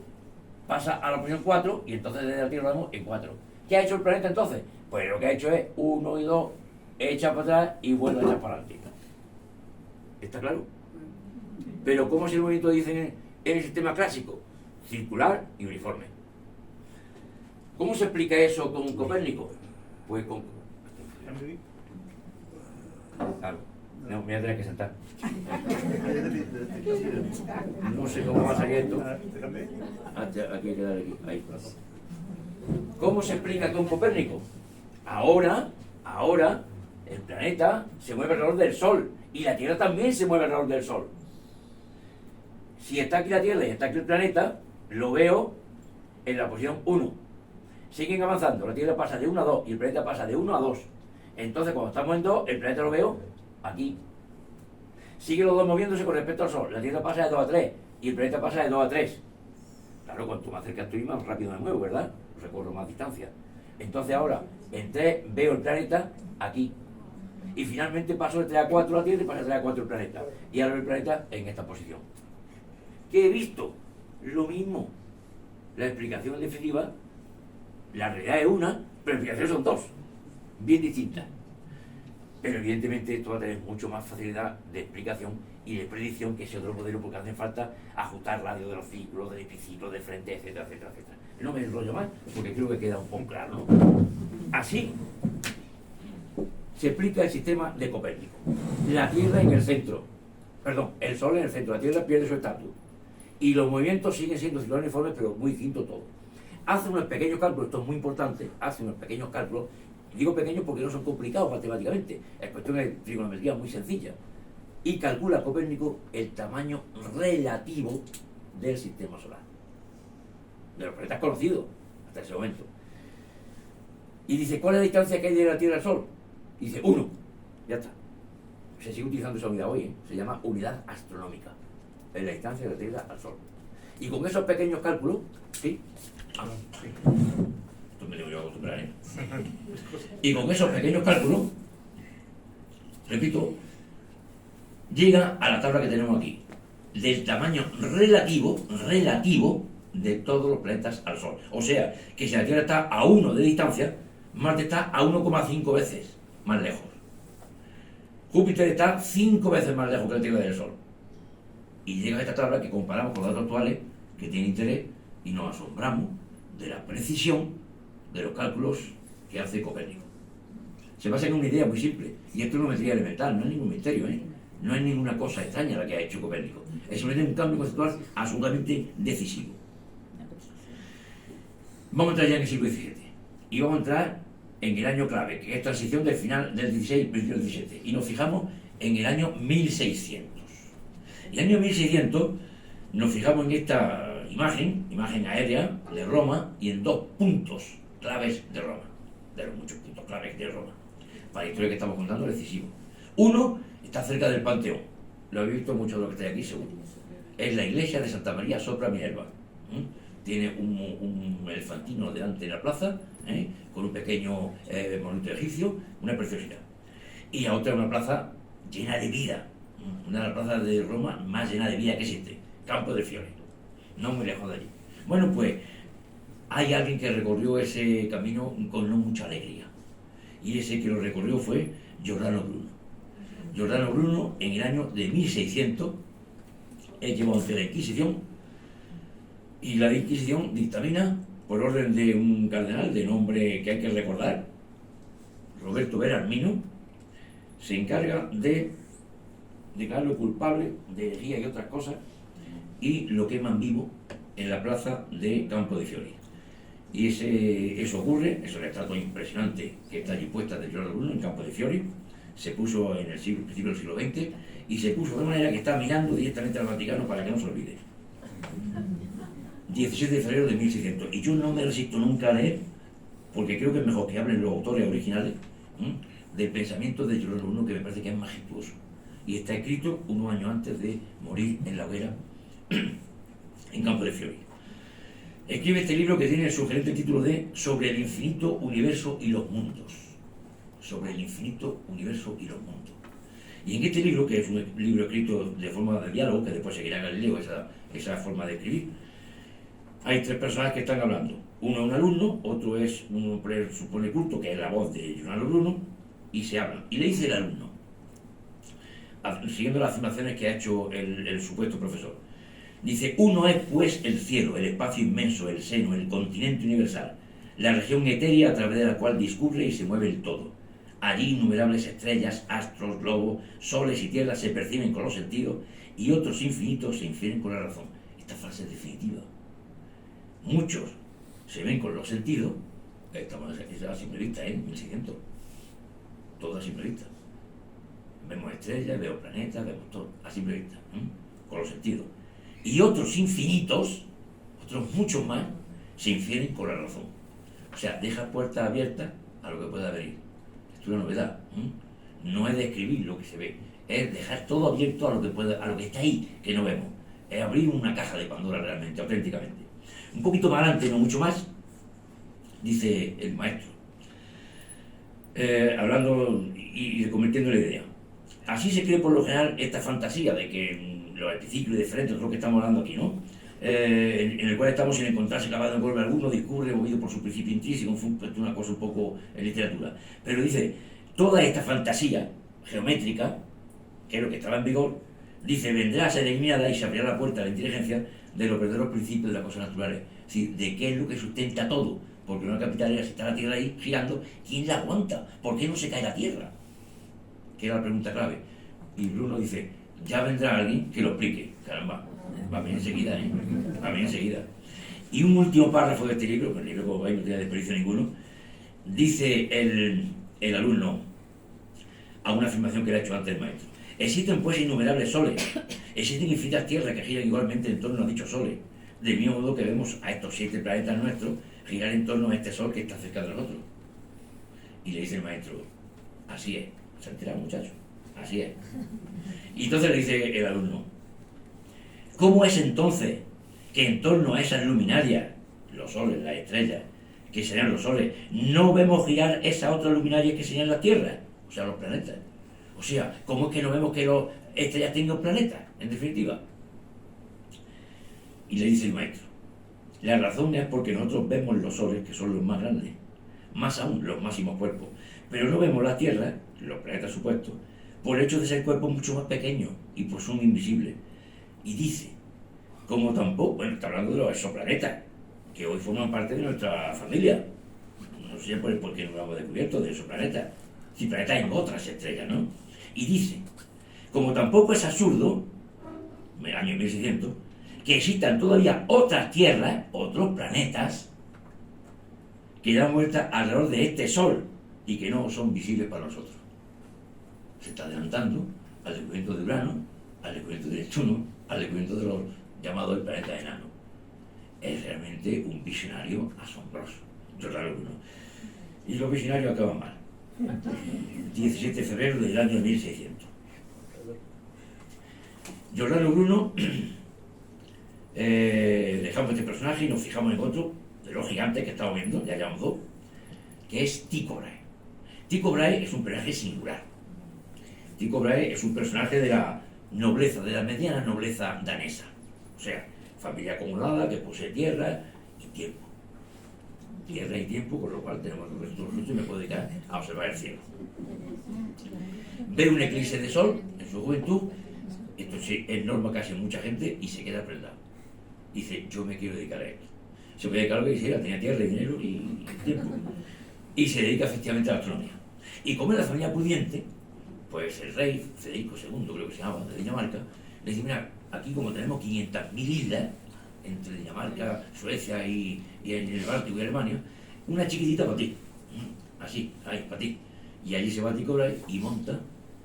pasa a la posición 4 y entonces desde la Tierra lo vemos en 4. ¿Qué ha hecho el planeta entonces? Pues lo que ha hecho es 1 y 2, echa para atrás y vuelve a echar para adelante. ¿Está claro? Pero ¿cómo es el movimiento, dicen en el sistema clásico? Circular y uniforme. ¿Cómo se explica eso con Copérnico? Pues con... Claro, no, me voy a tener que sentar. No sé cómo va a salir esto. Aquí hay que dar aquí. Ahí. ¿Cómo se explica con Copérnico? Ahora, el planeta se mueve alrededor del Sol y la Tierra también se mueve alrededor del Sol. Si está aquí la Tierra y está aquí el planeta, lo veo en la posición 1. Siguen avanzando, la Tierra pasa de 1 a 2 y el planeta pasa de 1 a 2. Entonces, cuando estamos en 2, el planeta lo veo aquí. Siguen los dos moviéndose con respecto al Sol. La Tierra pasa de 2 a 3 y el planeta pasa de 2 a 3. Claro, cuanto más cerca estoy, más rápido me muevo, ¿verdad? Recorro más distancia. Entonces ahora, en 3 veo el planeta aquí. Y finalmente paso de 3 a 4 la Tierra y paso de 3 a 4 el planeta. Y ahora veo el planeta en esta posición. ¿Qué he visto? Lo mismo. La explicación definitiva, la realidad es una, pero las explicaciones son dos, bien distintas. Pero evidentemente esto va a tener mucho más facilidad de explicación y de predicción que ese otro modelo, porque hace falta ajustar radio de los ciclos, del epiciclo, de frente, etcétera, etcétera, etcétera. No me enrollo más, porque creo que queda un poco claro, ¿no? Así se explica el sistema de Copérnico. La Tierra en el centro, perdón, el Sol en el centro, la Tierra pierde su estatus. Y los movimientos siguen siendo circular uniformes, pero muy distinto todo. Hace unos pequeños cálculos, esto es muy importante, hace unos pequeños cálculos. Digo pequeños porque no son complicados matemáticamente, es cuestión de trigonometría muy sencilla. Y calcula Copérnico el tamaño relativo del sistema solar, de los planetas conocidos hasta ese momento. Y dice, ¿cuál es la distancia que hay de la Tierra al Sol? Y dice, 1. Ya está. Se sigue utilizando esa unidad hoy, ¿eh? Se llama unidad astronómica. Es la distancia de la Tierra al Sol. Y con esos pequeños cálculos, ¿sí? Sí. Esto me debo yo acostumbrar, ¿eh? Y con esos pequeños cálculos, repito, llega a la tabla que tenemos aquí, del tamaño relativo de todos los planetas al Sol. O sea, que si la Tierra está a 1 de distancia, Marte está a 1,5 veces más lejos. Júpiter está 5 veces más lejos que la Tierra del Sol. Y llega a esta tabla que comparamos con datos actuales, que tiene interés, y nos asombramos de la precisión de los cálculos que hace Copérnico. Se basa en una idea muy simple, y esto es una metría elemental, no es ningún misterio, no es ninguna cosa extraña la que ha hecho Copérnico. Es simplemente un cambio conceptual absolutamente decisivo. Vamos a entrar ya en el siglo XVII, y vamos a entrar en el año clave, que es transición del final del XVI, principio del XVII, y nos fijamos en el año 1600. Y en el año 1600 nos fijamos en esta imagen aérea de Roma, y en dos puntos claves de Roma, de los muchos puntos claves de Roma, para la historia que estamos contando, decisivo. Uno está cerca del Panteón, lo habéis visto muchos de los que estáis aquí seguro. Es la iglesia de Santa María sopra Minerva. Tiene un elefantino delante de la plaza, con un pequeño monumento egipcio, una preciosidad. Y a otra una plaza llena de vida, una de las plazas de Roma más llena de vida que existe, Campo de Fiori, no muy lejos de allí. Bueno, pues hay alguien que recorrió ese camino con no mucha alegría, y ese que lo recorrió fue Giordano Bruno. Giordano Bruno, en el año de 1600, él llevó ante la Inquisición, y la Inquisición dictamina, por orden de un cardenal de nombre que hay que recordar, Roberto Berarmino, se encarga de declararlo culpable de herejía y otras cosas, y lo queman vivo en la plaza de Campo de Fiori. Y eso ocurre, es una estatua impresionante que está allí puesta de Giordano Bruno en Campo de Fiori, se puso en el principio del siglo XX, y se puso de manera que está mirando directamente al Vaticano para que no se olvide. 17 de febrero de 1600. Y yo no me resisto nunca a leer, porque creo que es mejor que hablen los autores originales del pensamiento de Giordano Bruno, que me parece que es majestuoso. Y está escrito unos años antes de morir en la hoguera en Campo de Fiori. Escribe este libro que tiene el sugerente título de Sobre el infinito universo y los mundos. Sobre el infinito universo y los mundos. Y en este libro, que es un libro escrito de forma de diálogo, que después seguirá Galileo esa forma de escribir, hay tres personas que están hablando. Uno es un alumno, otro es un hombre, supone culto, que es la voz de Giordano Bruno, y se hablan. Y le dice el alumno, siguiendo las afirmaciones que ha hecho el supuesto profesor, dice: uno es pues el cielo, el espacio inmenso, el seno, el continente universal, la región etérea a través de la cual discurre y se mueve el todo. Allí innumerables estrellas, astros, globos, soles y tierras se perciben con los sentidos, y otros infinitos se infieren con la razón. Esta frase es definitiva. Muchos se ven con los sentidos, estamos a simple vista, 1600, todo a simple vista. Vemos estrellas, vemos planetas, vemos todo, a simple vista, con los sentidos. Y otros infinitos, otros muchos más, se infieren con la razón. O sea, deja puertas abiertas a lo que pueda venir. Esto es una novedad. No es describir lo que se ve, es dejar todo abierto a lo que pueda, a lo que está ahí, que no vemos. Es abrir una caja de Pandora realmente, auténticamente. Un poquito más adelante, no mucho más, dice el maestro, hablando y convirtiendo la idea. Así se cree por lo general esta fantasía de que los articiclos diferentes de lo que estamos hablando aquí, ¿no? En el cual estamos sin encontrarse acabado en golpe alguno, discurre movido por su principio intrínseco, una cosa un poco en literatura. Pero dice, toda esta fantasía geométrica, que es lo que estaba en vigor, dice, vendrá a ser eliminada y se abrirá la puerta a la inteligencia de los verdaderos principios de las cosas naturales. Es decir, de qué es lo que sustenta todo. Porque una capitalera, si está la Tierra ahí girando, ¿quién la aguanta? ¿Por qué no se cae la Tierra? Que era la pregunta clave. Y Bruno dice, ya vendrá alguien que lo explique. Caramba, va a venir enseguida, va a venir enseguida. Y un último párrafo de este libro, que el libro, como veis, no tiene desperdicio ninguno, dice el alumno a una afirmación que le ha hecho antes el maestro. Existen pues innumerables soles, existen infinitas tierras que giran igualmente en torno a dichos soles, del mismo modo que vemos a estos 7 planetas nuestros girar en torno a este sol que está cerca de nosotros. Y le dice el maestro, así es, se ha enterado muchacho, así es. Y entonces le dice el alumno, ¿cómo es entonces que en torno a esas luminarias, los soles, las estrellas, que serían los soles, no vemos girar esas otras luminarias que serían la Tierra, o sea, los planetas? O sea, ¿cómo es que no vemos que los estrellas tengan planetas, en definitiva? Y le dice el maestro, la razón es porque nosotros vemos los soles, que son los más grandes, más aún los máximos cuerpos, pero no vemos la Tierra, los planetas supuestos, por el hecho de ser cuerpos mucho más pequeños y por son invisibles. Y dice, como tampoco, bueno, está hablando de los exoplanetas, que hoy forman parte de nuestra familia, sé por qué no lo hemos descubierto de esos planetas. Si planetas en otras estrellas, ¿no? Y dice, como tampoco es absurdo, en el año 1600, que existan todavía otras tierras, otros planetas, que dan vueltas alrededor de este Sol y que no son visibles para nosotros. Se está adelantando al descubrimiento de Urano, al descubrimiento de Neptuno, al descubrimiento de los llamados el planeta enano. Es realmente un visionario asombroso, Giordano Bruno. Y los visionarios acaban mal. 17 de febrero del año 1600. Giordano Bruno, dejamos este personaje y nos fijamos en otro, de los gigantes que estamos viendo, ya llevamos dos, que es Tycho Brahe. Tycho Brahe es un personaje singular. Tycho Brahe es un personaje de la nobleza, de la mediana nobleza danesa. O sea, familia acomodada que posee tierra y tiempo. Tierra y tiempo, con lo cual tenemos el resto de los y me puedo dedicar a observar el cielo. Ve un eclipse de sol en su juventud, esto sí es norma casi en mucha gente, y se queda prendado. Dice, yo me quiero dedicar a esto. Se puede dedicar a lo que quisiera, tenía tierra, dinero y tiempo. Y se dedica efectivamente a la astronomía. Y como era la familia pudiente, pues el rey, Federico II, creo que se llamaba, de Dinamarca, le dice, mira, aquí como tenemos 500.000 islas, entre Dinamarca, Suecia y en el Báltico y Alemania, una chiquitita para ti. Así, ahí, para ti. Y allí se va a Tycho Brahe y monta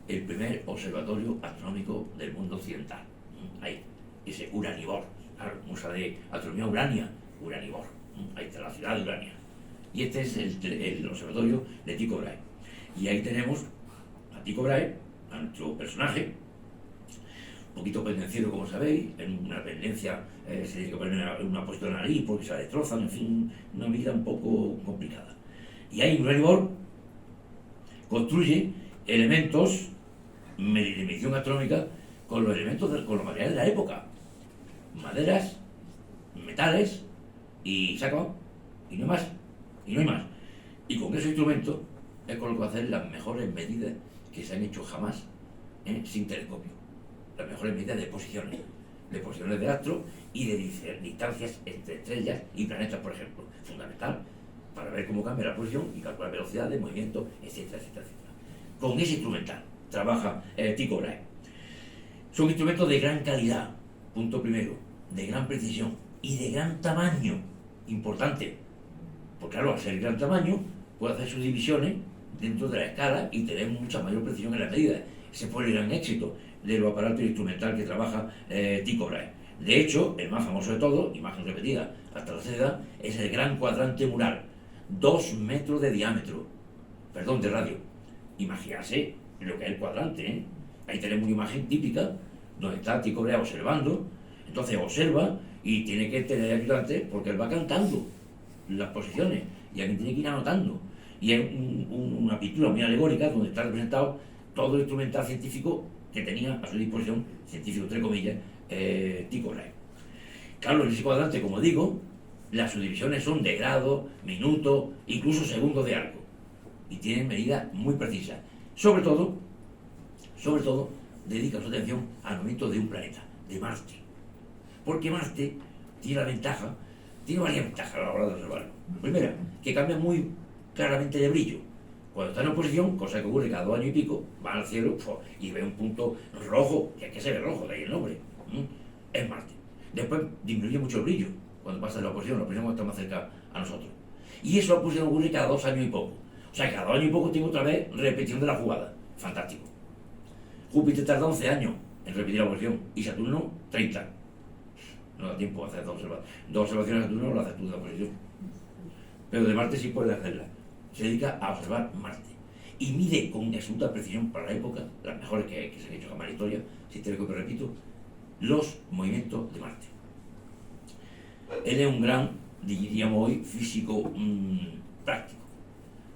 el primer observatorio astronómico del mundo occidental. Ahí, ese Uranibor. Claro, musa de astronomía Urania, Uranibor. Ahí está la ciudad de Urania. Y este es el observatorio de Tycho Brahe. Y ahí tenemos a Tycho Brahe, a nuestro personaje, un poquito pendenciero, como sabéis, en una pendencia, se tiene que poner una puesta en la nariz porque se la destrozan, en fin, una vida un poco complicada. Y ahí Uranibor construye elementos de medición astronómica con los elementos, con los materiales de la época. Maderas, metales y se acabó. Y no hay más. Y no hay más. Y con esos instrumentos es con lo que va a hacer las mejores medidas que se han hecho jamás sin telescopio. Las mejores medidas de posiciones de astros y de distancias entre estrellas y planetas, por ejemplo. Fundamental para ver cómo cambia la posición y calcular velocidad de movimiento, etcétera, etcétera, etcétera. Con ese instrumental trabaja Tycho Brahe. Son instrumentos de gran calidad, punto primero, de gran precisión y de gran tamaño, importante. Porque claro, al ser de gran tamaño, puede hacer sus divisiones dentro de la escala y tener mucha mayor precisión en las medidas. Ese fue el gran éxito de los aparatos instrumental que trabaja Tycho Brahe. De hecho, el más famoso de todos, imagen repetida hasta la saciedad, es el gran cuadrante mural, 2 metros de diámetro, de radio. Imaginarse lo que es el cuadrante, Ahí tenemos una imagen típica donde está Tycho Brahe observando, entonces observa y tiene que tener ayudante porque él va cantando las posiciones y alguien tiene que ir anotando. Y es una pintura muy alegórica donde está representado todo el instrumental científico que tenía a su disposición, científico entre comillas, Tycho Brahe. Claro, en ese cuadrante, como digo, las subdivisiones son de grados, minutos, incluso segundos de arco. Y tienen medidas muy precisas. Sobre todo, dedica su atención al movimiento de un planeta, de Marte. Porque Marte tiene varias ventajas a la hora de observarlo. Primera, que cambia muy claramente de brillo. Cuando está en oposición, cosa que ocurre cada 2 años y pico, va al cielo y ve un punto rojo, que es que se ve rojo, de ahí el nombre. Es Marte. Después disminuye mucho el brillo cuando pasa de la oposición cuando está más cerca a nosotros. Y eso ocurre cada 2 años y poco. O sea, cada 2 años y poco tengo otra vez repetición de la jugada. Fantástico. Júpiter tarda 11 años en repetir la oposición y Saturno 30. No da tiempo a hacer 2 observaciones de Saturno, lo haces tú de oposición. Pero de Marte sí puedes hacerla. Se dedica a observar Marte. Y mide con absoluta precisión para la época, las mejores que se han hecho jamás en la historia, si te lo repito, los movimientos de Marte. Él es un gran, diríamos hoy, físico práctico,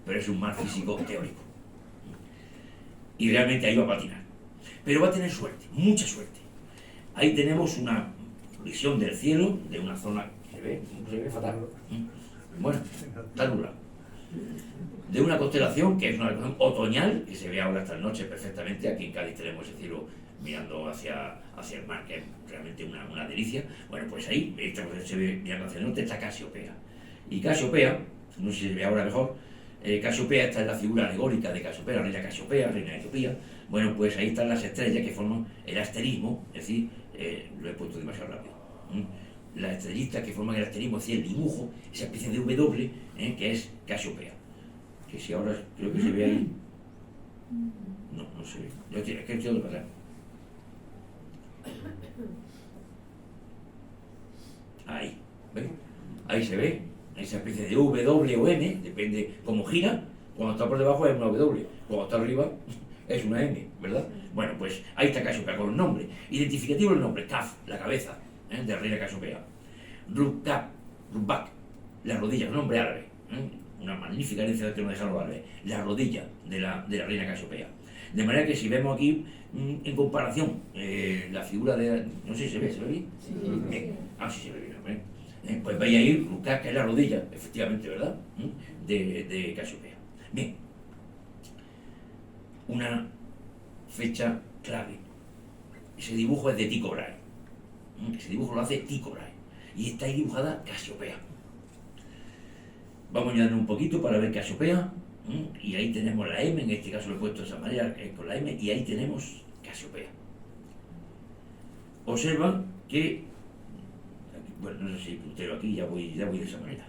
pero es un mal físico teórico. Y realmente ahí va a patinar. Pero va a tener suerte, mucha suerte. Ahí tenemos una visión del cielo, de una zona que se ve fatal. Bueno, está nublado. De una constelación que es una constelación otoñal, que se ve ahora esta noche perfectamente. Aquí en Cádiz tenemos ese cielo mirando hacia el mar, que es realmente una delicia. Bueno, pues ahí, esta se ve mirando hacia el norte, está Casiopea. Y Casiopea no sé si se ve ahora mejor. Casiopea, esta es la figura alegórica de Casiopea, la reina Casiopea, reina de Etiopía. Bueno, pues ahí están las estrellas que forman el asterismo, es decir, lo he puesto demasiado rápido. Las estrellitas que forman el asterismo, es decir, el dibujo, esa especie de W, que es Casiopea. Que si ahora creo que se ve ahí. No, no se ve. Es que estoy dando para atrás. Ahí, ¿ves? Ahí se ve esa especie de W o M, depende cómo gira. Cuando está por debajo es una W, cuando está arriba es una M, ¿verdad? Bueno, pues ahí está Casiopea con los nombres. Identificativo el nombre, Kaf, la cabeza, de la reina Casiopea. Rukab, Rubak, la rodilla, un nombre árabe. Una magnífica herencia que nos dejaron los árabes. La rodilla de la reina Casiopea. De manera que si vemos aquí, en comparación, la figura de... No sé si se ve bien. Sí. Sí se ve bien. Pues veis ahí, Rukab, que es la rodilla, efectivamente, ¿verdad? De Casiopea. Bien. Una fecha clave. Ese dibujo es de Tycho Brahe. Ese dibujo lo hace Tycho Brahe. Y está ahí dibujada Casiopea. Vamos a añadir un poquito para ver Casiopea. Y ahí tenemos la M, en este caso lo he puesto de esa manera, con la M, y ahí tenemos Casiopea. Observa que, bueno, no sé si puntero aquí, ya voy de esa manera.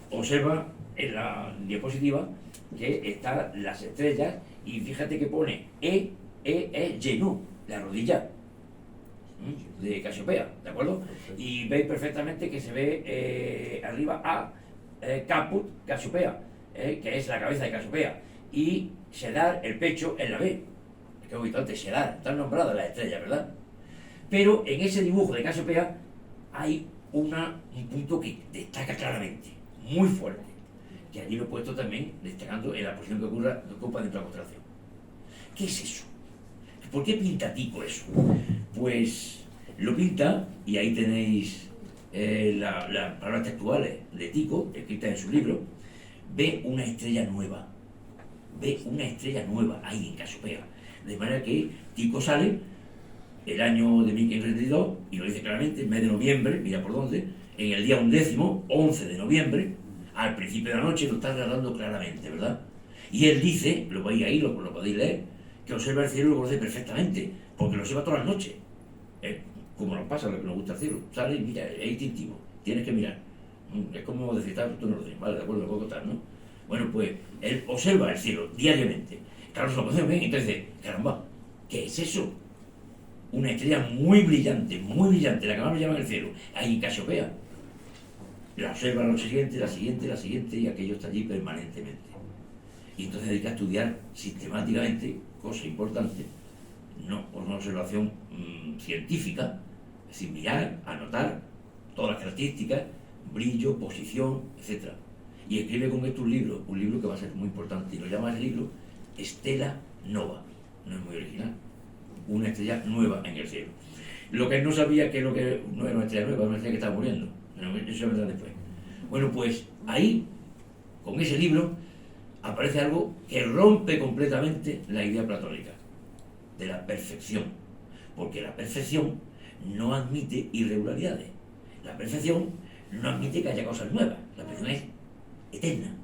Observa en la diapositiva que están las estrellas y fíjate que pone Genú, la rodilla de Casiopea, ¿de acuerdo? Y veis perfectamente que se ve arriba A, Caput, Casiopea, que es la cabeza de Casiopea, y Sedar, el pecho, en la B. Es que he visto antes, Sedar, están nombradas las estrellas, ¿verdad? Pero en ese dibujo de Casiopea hay un punto que destaca claramente, muy fuerte, que allí lo he puesto también destacando en la posición que ocupa dentro de la constelación. ¿Qué es eso? ¿Por qué pinta Tycho eso? Pues lo pinta, y ahí tenéis las palabras textuales de Tycho, escritas en su libro. Ve una estrella nueva ahí en Casiopea. De manera que Tycho sale el año de 1532, y lo dice claramente, el mes de noviembre, mira por dónde, en el día 11 de noviembre, al principio de la noche, lo está tratando claramente, ¿verdad? Y él dice, lo veis ahí, lo podéis leer, que observa el cielo y lo conoce perfectamente, porque lo observa todas las noches. Como nos pasa, lo que nos gusta el cielo. Sale y mira, es instintivo, tienes que mirar. Es como decretar tu orden, ¿vale? De acuerdo, lo puedo contar, ¿no? Bueno, pues él observa el cielo diariamente. Claro, se lo conoce bien, entonces dice, caramba, ¿qué es eso? Una estrella muy brillante, la que más brillaba en el cielo, ahí en Casiopea. La observa la noche siguiente, la siguiente, y aquello está allí permanentemente. Y entonces dedica a estudiar sistemáticamente, cosa importante, no por una observación científica, es decir, mirar, anotar todas las características, brillo, posición, etc. Y escribe con esto un libro que va a ser muy importante, y lo llama ese libro Stella Nova. No es muy original. Una estrella nueva en el cielo. Lo que él no sabía que lo que no era una estrella nueva, era una estrella que estaba muriendo. Pero eso vendrá después. Bueno, pues ahí, con ese libro, aparece algo que rompe completamente la idea platónica de la perfección. Porque la perfección no admite irregularidades. La perfección no admite que haya cosas nuevas. La perfección es eterna.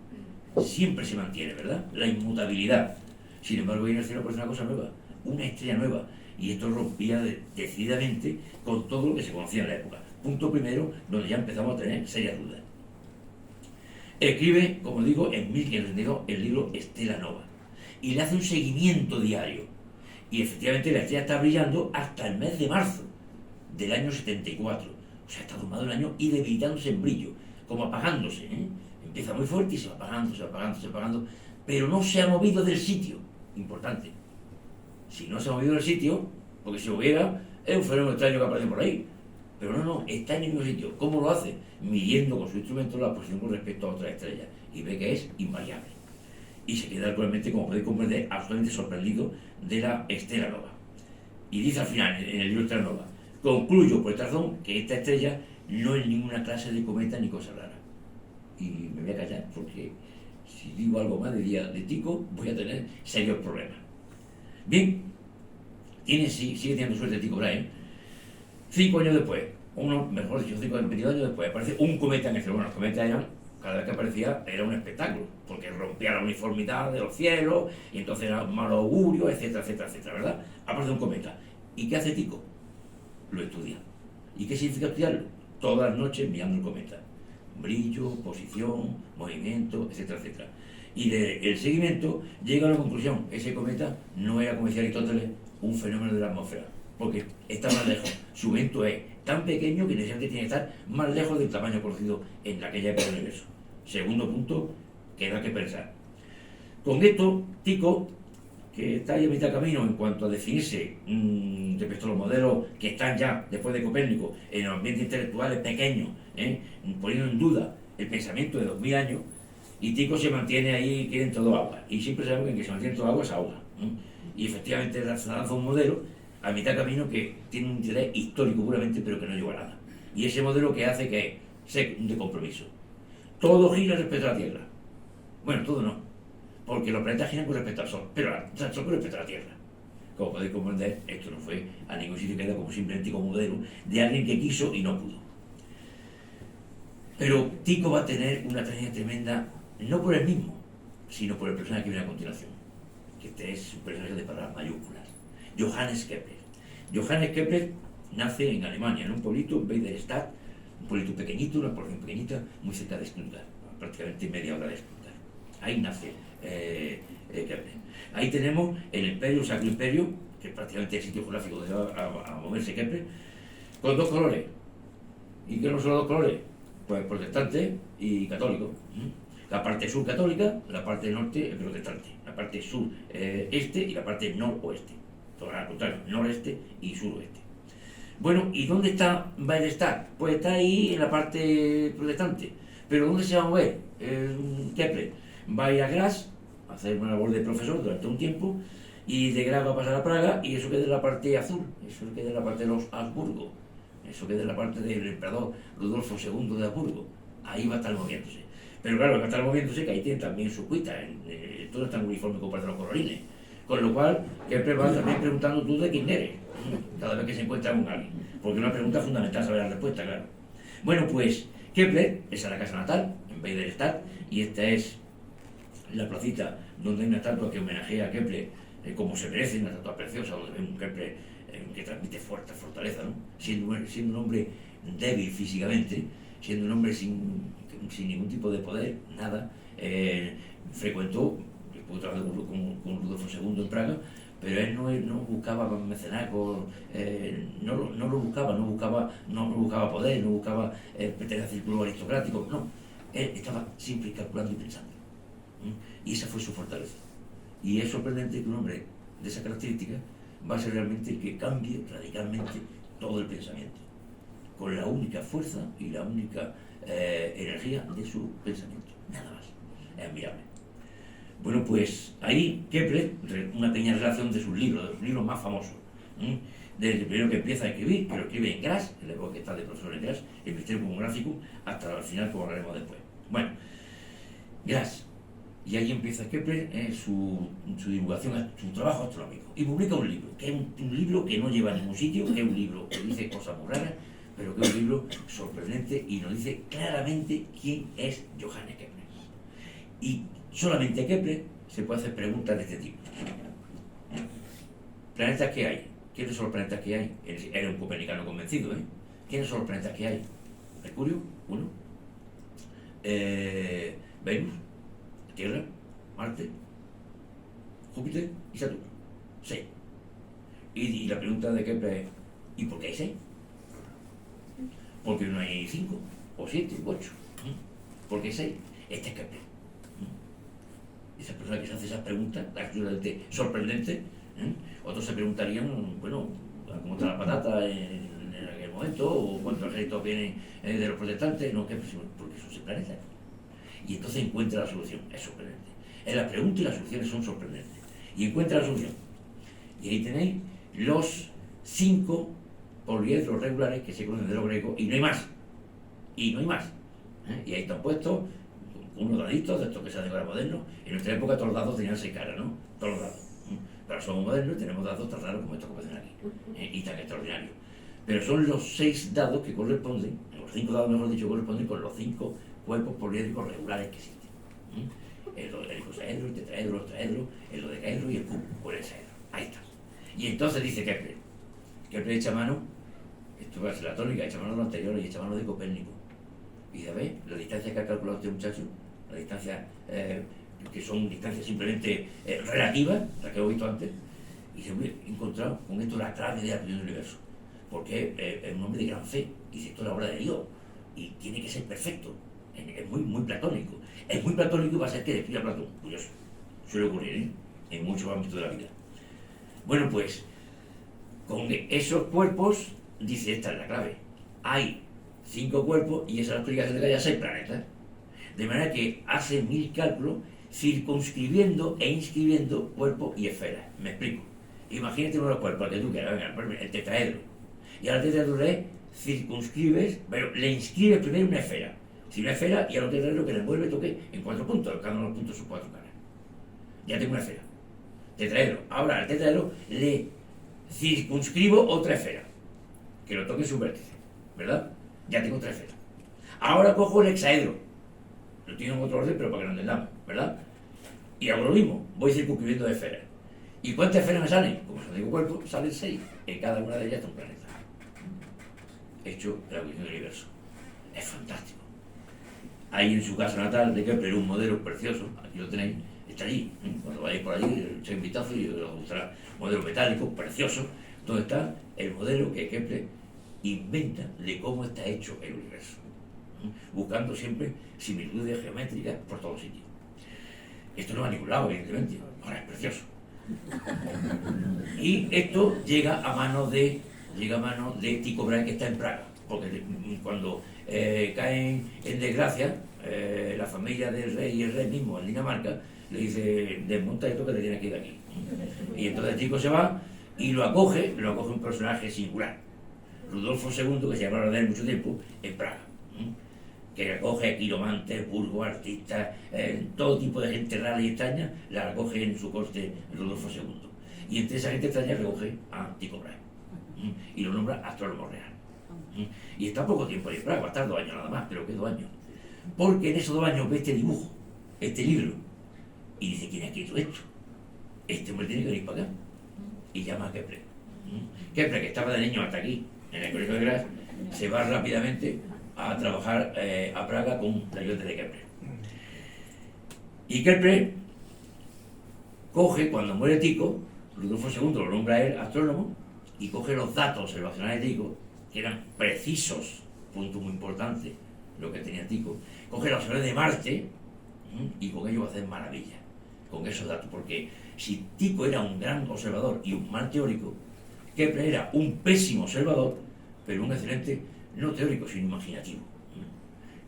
Siempre se mantiene, ¿verdad? La inmutabilidad. Sin embargo, ahí en el cielo aparece una cosa nueva, una estrella nueva. Y esto rompía decididamente con todo lo que se conocía en la época. Punto primero, donde ya empezamos a tener serias dudas. Escribe, como digo, en 1532 el libro Stella Nova. Y le hace un seguimiento diario. Y efectivamente la estrella está brillando hasta el mes de marzo del año 74. O sea, está tomado el año y debilitándose en brillo, como apagándose. Empieza muy fuerte y se va apagando, pero no se ha movido del sitio. Importante. Si no se ha movido del sitio, porque si hubiera, es un fenómeno extraño que aparece por ahí. Pero no, está en el mismo sitio. ¿Cómo lo hace? Midiendo con su instrumento la posición con respecto a otra estrella. Y ve que es invariable. Y se queda actualmente, como podéis comprender, absolutamente sorprendido de la Stella Nova. Y dice al final, en el libro Stella Nova, concluyo por esta razón que esta estrella no es ninguna clase de cometa ni cosa rara. Y me voy a callar, porque si digo algo más de Tycho, voy a tener serios problemas. Bien, sigue teniendo suerte Tycho Brahe. 5 años después, 22 años después, aparece un cometa en el cielo. Bueno, los cometas eran cada vez que aparecía era un espectáculo, porque rompía la uniformidad de los cielos, y entonces era un mal augurio, etcétera, etcétera, etcétera, ¿verdad? Aparece un cometa. ¿Y qué hace Tycho? Lo estudia. ¿Y qué significa estudiarlo? Todas las noches mirando el cometa. Brillo, posición, movimiento, etcétera, etcétera. Y del seguimiento llega a la conclusión, ese cometa no era, como decía Aristóteles, un fenómeno de la atmósfera, porque está más lejos. Su evento es tan pequeño que necesariamente tiene que estar más lejos del tamaño conocido en aquella época del universo. Segundo punto, que da que pensar. Con esto, Tycho, que está ahí a mitad de camino en cuanto a definirse respecto a los modelos que están ya, después de Copérnico, en los ambientes intelectuales pequeños, poniendo en duda el pensamiento de 2000 años, y Tycho se mantiene ahí, que dentro de agua, y siempre sabemos que el que se mantiene dentro de agua es agua. Y efectivamente se lanza un modelo a mitad de camino que tiene un interés histórico puramente, pero que no lleva a nada. Y ese modelo que hace que sea de compromiso. Todo gira respecto a la Tierra. Bueno, todo no, porque los planetas giran con respecto al Sol, pero el Sol con respecto a la Tierra. Como podéis comprender, esto no fue a ningún sitio, queda como simplemente como modelo de alguien que quiso y no pudo. Pero Tycho va a tener una tragedia tremenda, no por él mismo, sino por el personaje que viene a continuación, que este es un personaje de palabras mayúsculas, Johannes Kepler. Johannes Kepler nace en Alemania, en un pueblito, Weiderstadt, un pueblito pequeñito, una población pequeñita, muy cerca de Stuttgart, prácticamente media hora de Stuttgart. Ahí nace Kepler. Ahí tenemos el imperio, el Sacro Imperio, que prácticamente es el sitio geográfico donde va a moverse Kepler, con dos colores. ¿Y qué no son los dos colores? Pues protestante y católico. La parte sur católica, la parte norte protestante, la parte sur este y la parte noroeste. Todo al contrario, noreste y suroeste. Bueno, ¿y dónde va a estar? Pues está ahí en la parte protestante. Pero ¿dónde se va a mover Kepler? Va a ir a Graz, a hacer una labor de profesor durante un tiempo, y de Graz va a pasar a Praga, y eso queda en la parte azul, eso queda en la parte de los Habsburgo, eso queda en la parte del emperador Rudolfo II de Habsburgo. Ahí va a estar moviéndose. Pero claro, va a estar moviéndose, que ahí tiene también su cuita, todo está en uniforme como parte de los colorines. Con lo cual, Kepler va también preguntando tú de quién eres, cada vez que se encuentra con alguien, porque es una pregunta fundamental saber la respuesta, claro. Bueno, pues Kepler, esa es la casa natal, en Weiderstadt, y esta es la placita donde hay una estatua que homenajea a Kepler como se merece, una estatua preciosa donde ve un Kepler que transmite fuerza, fortaleza, ¿no? Siendo un hombre débil físicamente, siendo un hombre sin ningún tipo de poder, nada, frecuentó, pudo trabajar con Rudolfo II en Praga, pero él no buscaba mecenazgos, no lo buscaba poder, no buscaba pertenecer al círculo aristocrático, no, él estaba siempre calculando y pensando. Y esa fue su fortaleza. Y es sorprendente que un hombre de esa característica va a ser realmente el que cambie radicalmente todo el pensamiento, con la única fuerza y la única energía de su pensamiento, nada más. Es admirable. Bueno, pues ahí Kepler, una pequeña relación de sus libros más famosos. Desde el primero que empieza a escribir, que lo escribe en Graz, en la época que está de profesor en Graz, el misterio cosmográfico, hasta el final, como hablaremos después. Bueno, Graz. Y ahí empieza Kepler su divulgación, su trabajo astronómico. Y publica un libro, que es un libro que no lleva a ningún sitio, que es un libro que dice cosas muy raras, pero que es un libro sorprendente y nos dice claramente quién es Johannes Kepler. Y solamente Kepler se puede hacer preguntas de este tipo. ¿Planetas que hay? ¿Quiénes son los planetas que hay? Era un copernicano convencido, ¿eh? ¿Quiénes son los planetas que hay? Mercurio, 1. Venus, Tierra, Marte, Júpiter y Saturno. 6. Y la pregunta de Kepler es, ¿y por qué hay 6? ¿Por qué no hay 5, o 7, o 8? ¿Por qué 6? Este es Kepler. Esa persona que se hace esas preguntas, absolutamente sorprendentes, otros se preguntarían, bueno, ¿cómo está la patata en aquel momento? ¿O cuántos ejércitos vienen de los protestantes? No, porque son 6 planetas. Y entonces encuentra la solución, es sorprendente. La pregunta y las soluciones son sorprendentes. Y encuentra la solución. Y ahí tenéis los 5 poliedros regulares que se conocen de lo griego, y no hay más. Y no hay más. Y ahí están puestos unos daditos de estos que se hacen ahora modernos. En nuestra época todos los dados tenían 6 caras, ¿no? Todos los dados. Pero somos modernos y tenemos dados tan raros como estos que aparecen aquí. Y tan extraordinarios. Pero son los 6 dados que corresponden, los 5 dados mejor dicho, corresponden con los 5 cuerpos poliédricos regulares que existen. El icosaedro, el tetraedro, el octaedro, el dodecaedro y el cubo, o el hexaedro. Ahí está. Y entonces dice Kepler echa mano, esto va a ser la tónica, echa mano de lo anterior y echa mano de Copérnico. Y de ver la distancia que ha calculado este muchacho, la distancia que son distancias simplemente relativas, las que hemos visto antes, y se ha encontrado con esto la clave de la creación del universo. Porque es un hombre de gran fe, y dice esto es la obra de Dios, y tiene que ser perfecto. Es muy platónico. Es muy platónico y va a ser que describa Platón. Curioso. Suele ocurrir en muchos ámbitos de la vida. Bueno, pues, con esos cuerpos, dice, esta es la clave. Hay 5 cuerpos y esa es la explicación de que haya 6 planetas. De manera que hace 1000 cálculos circunscribiendo e inscribiendo cuerpos y esferas. Me explico. Imagínate uno de los cuerpos, el que tú quieras, venga, el tetraedro. Y al tetraedro le circunscribes, pero le inscribes primero una esfera. Si una esfera, y al tetraedro que le envuelve toque en 4 puntos, cada uno de los puntos son 4 caras. Ya tengo una esfera. Tetraedro. Ahora al tetraedro le circunscribo otra esfera, que lo toque en su vértice, ¿verdad? Ya tengo 3 esferas. Ahora cojo el hexaedro. Lo tengo en otro orden, pero para que lo entendamos, ¿verdad? Y hago lo mismo, voy circunscribiendo de esferas. ¿Y cuántas esferas me salen? Como son 5 cuerpos, salen 6. En cada una de ellas está un planeta. Hecho la evolución del universo. Es fantástico. Hay en su casa natal de Kepler un modelo precioso, aquí lo tenéis, está allí. Cuando vayáis por allí, echáis un vistazo y os gustará. Un modelo metálico, precioso, donde está el modelo que Kepler inventa de cómo está hecho el universo. Buscando siempre similitudes geométricas por todos sitios. Esto no va a ningún lado, evidentemente. Ahora es precioso. Y esto llega a manos de Tycho Brahe, que está en Praga, porque cuando caen en desgracia, la familia del rey y el rey mismo en Dinamarca le dice: desmonta esto que te tienes que ir de aquí. Y entonces Tycho se va y lo acoge un personaje singular, Rudolfo II, que se llama de él mucho tiempo, en Praga, que acoge a quiromantes, burgos, artistas, todo tipo de gente rara y extraña, la acoge en su corte Rudolfo II. Y entre esa gente extraña recoge a Tycho Brahe y lo nombra astrónomo real. Y está poco tiempo ahí en Praga, va a estar 2 años nada más, pero que 2 años. Porque en esos 2 años ve este dibujo, este libro, y dice: ¿quién ha escrito esto? Este hombre tiene que venir para acá. Y llama a Kepler. Kepler, que estaba de niño hasta aquí, en el colegio de Graz, se va rápidamente a trabajar a Praga con la ayuda de Kepler. Y Kepler coge, cuando muere Tycho, Rudolfo II lo nombra a él astrónomo, y coge los datos observacionales de Tycho, que eran precisos, punto muy importante, lo que tenía Tycho, coge las observaciones de Marte, y con ello va a hacer maravillas, con esos datos, porque si Tycho era un gran observador y un mal teórico, Kepler era un pésimo observador, pero un excelente, no teórico, sino imaginativo.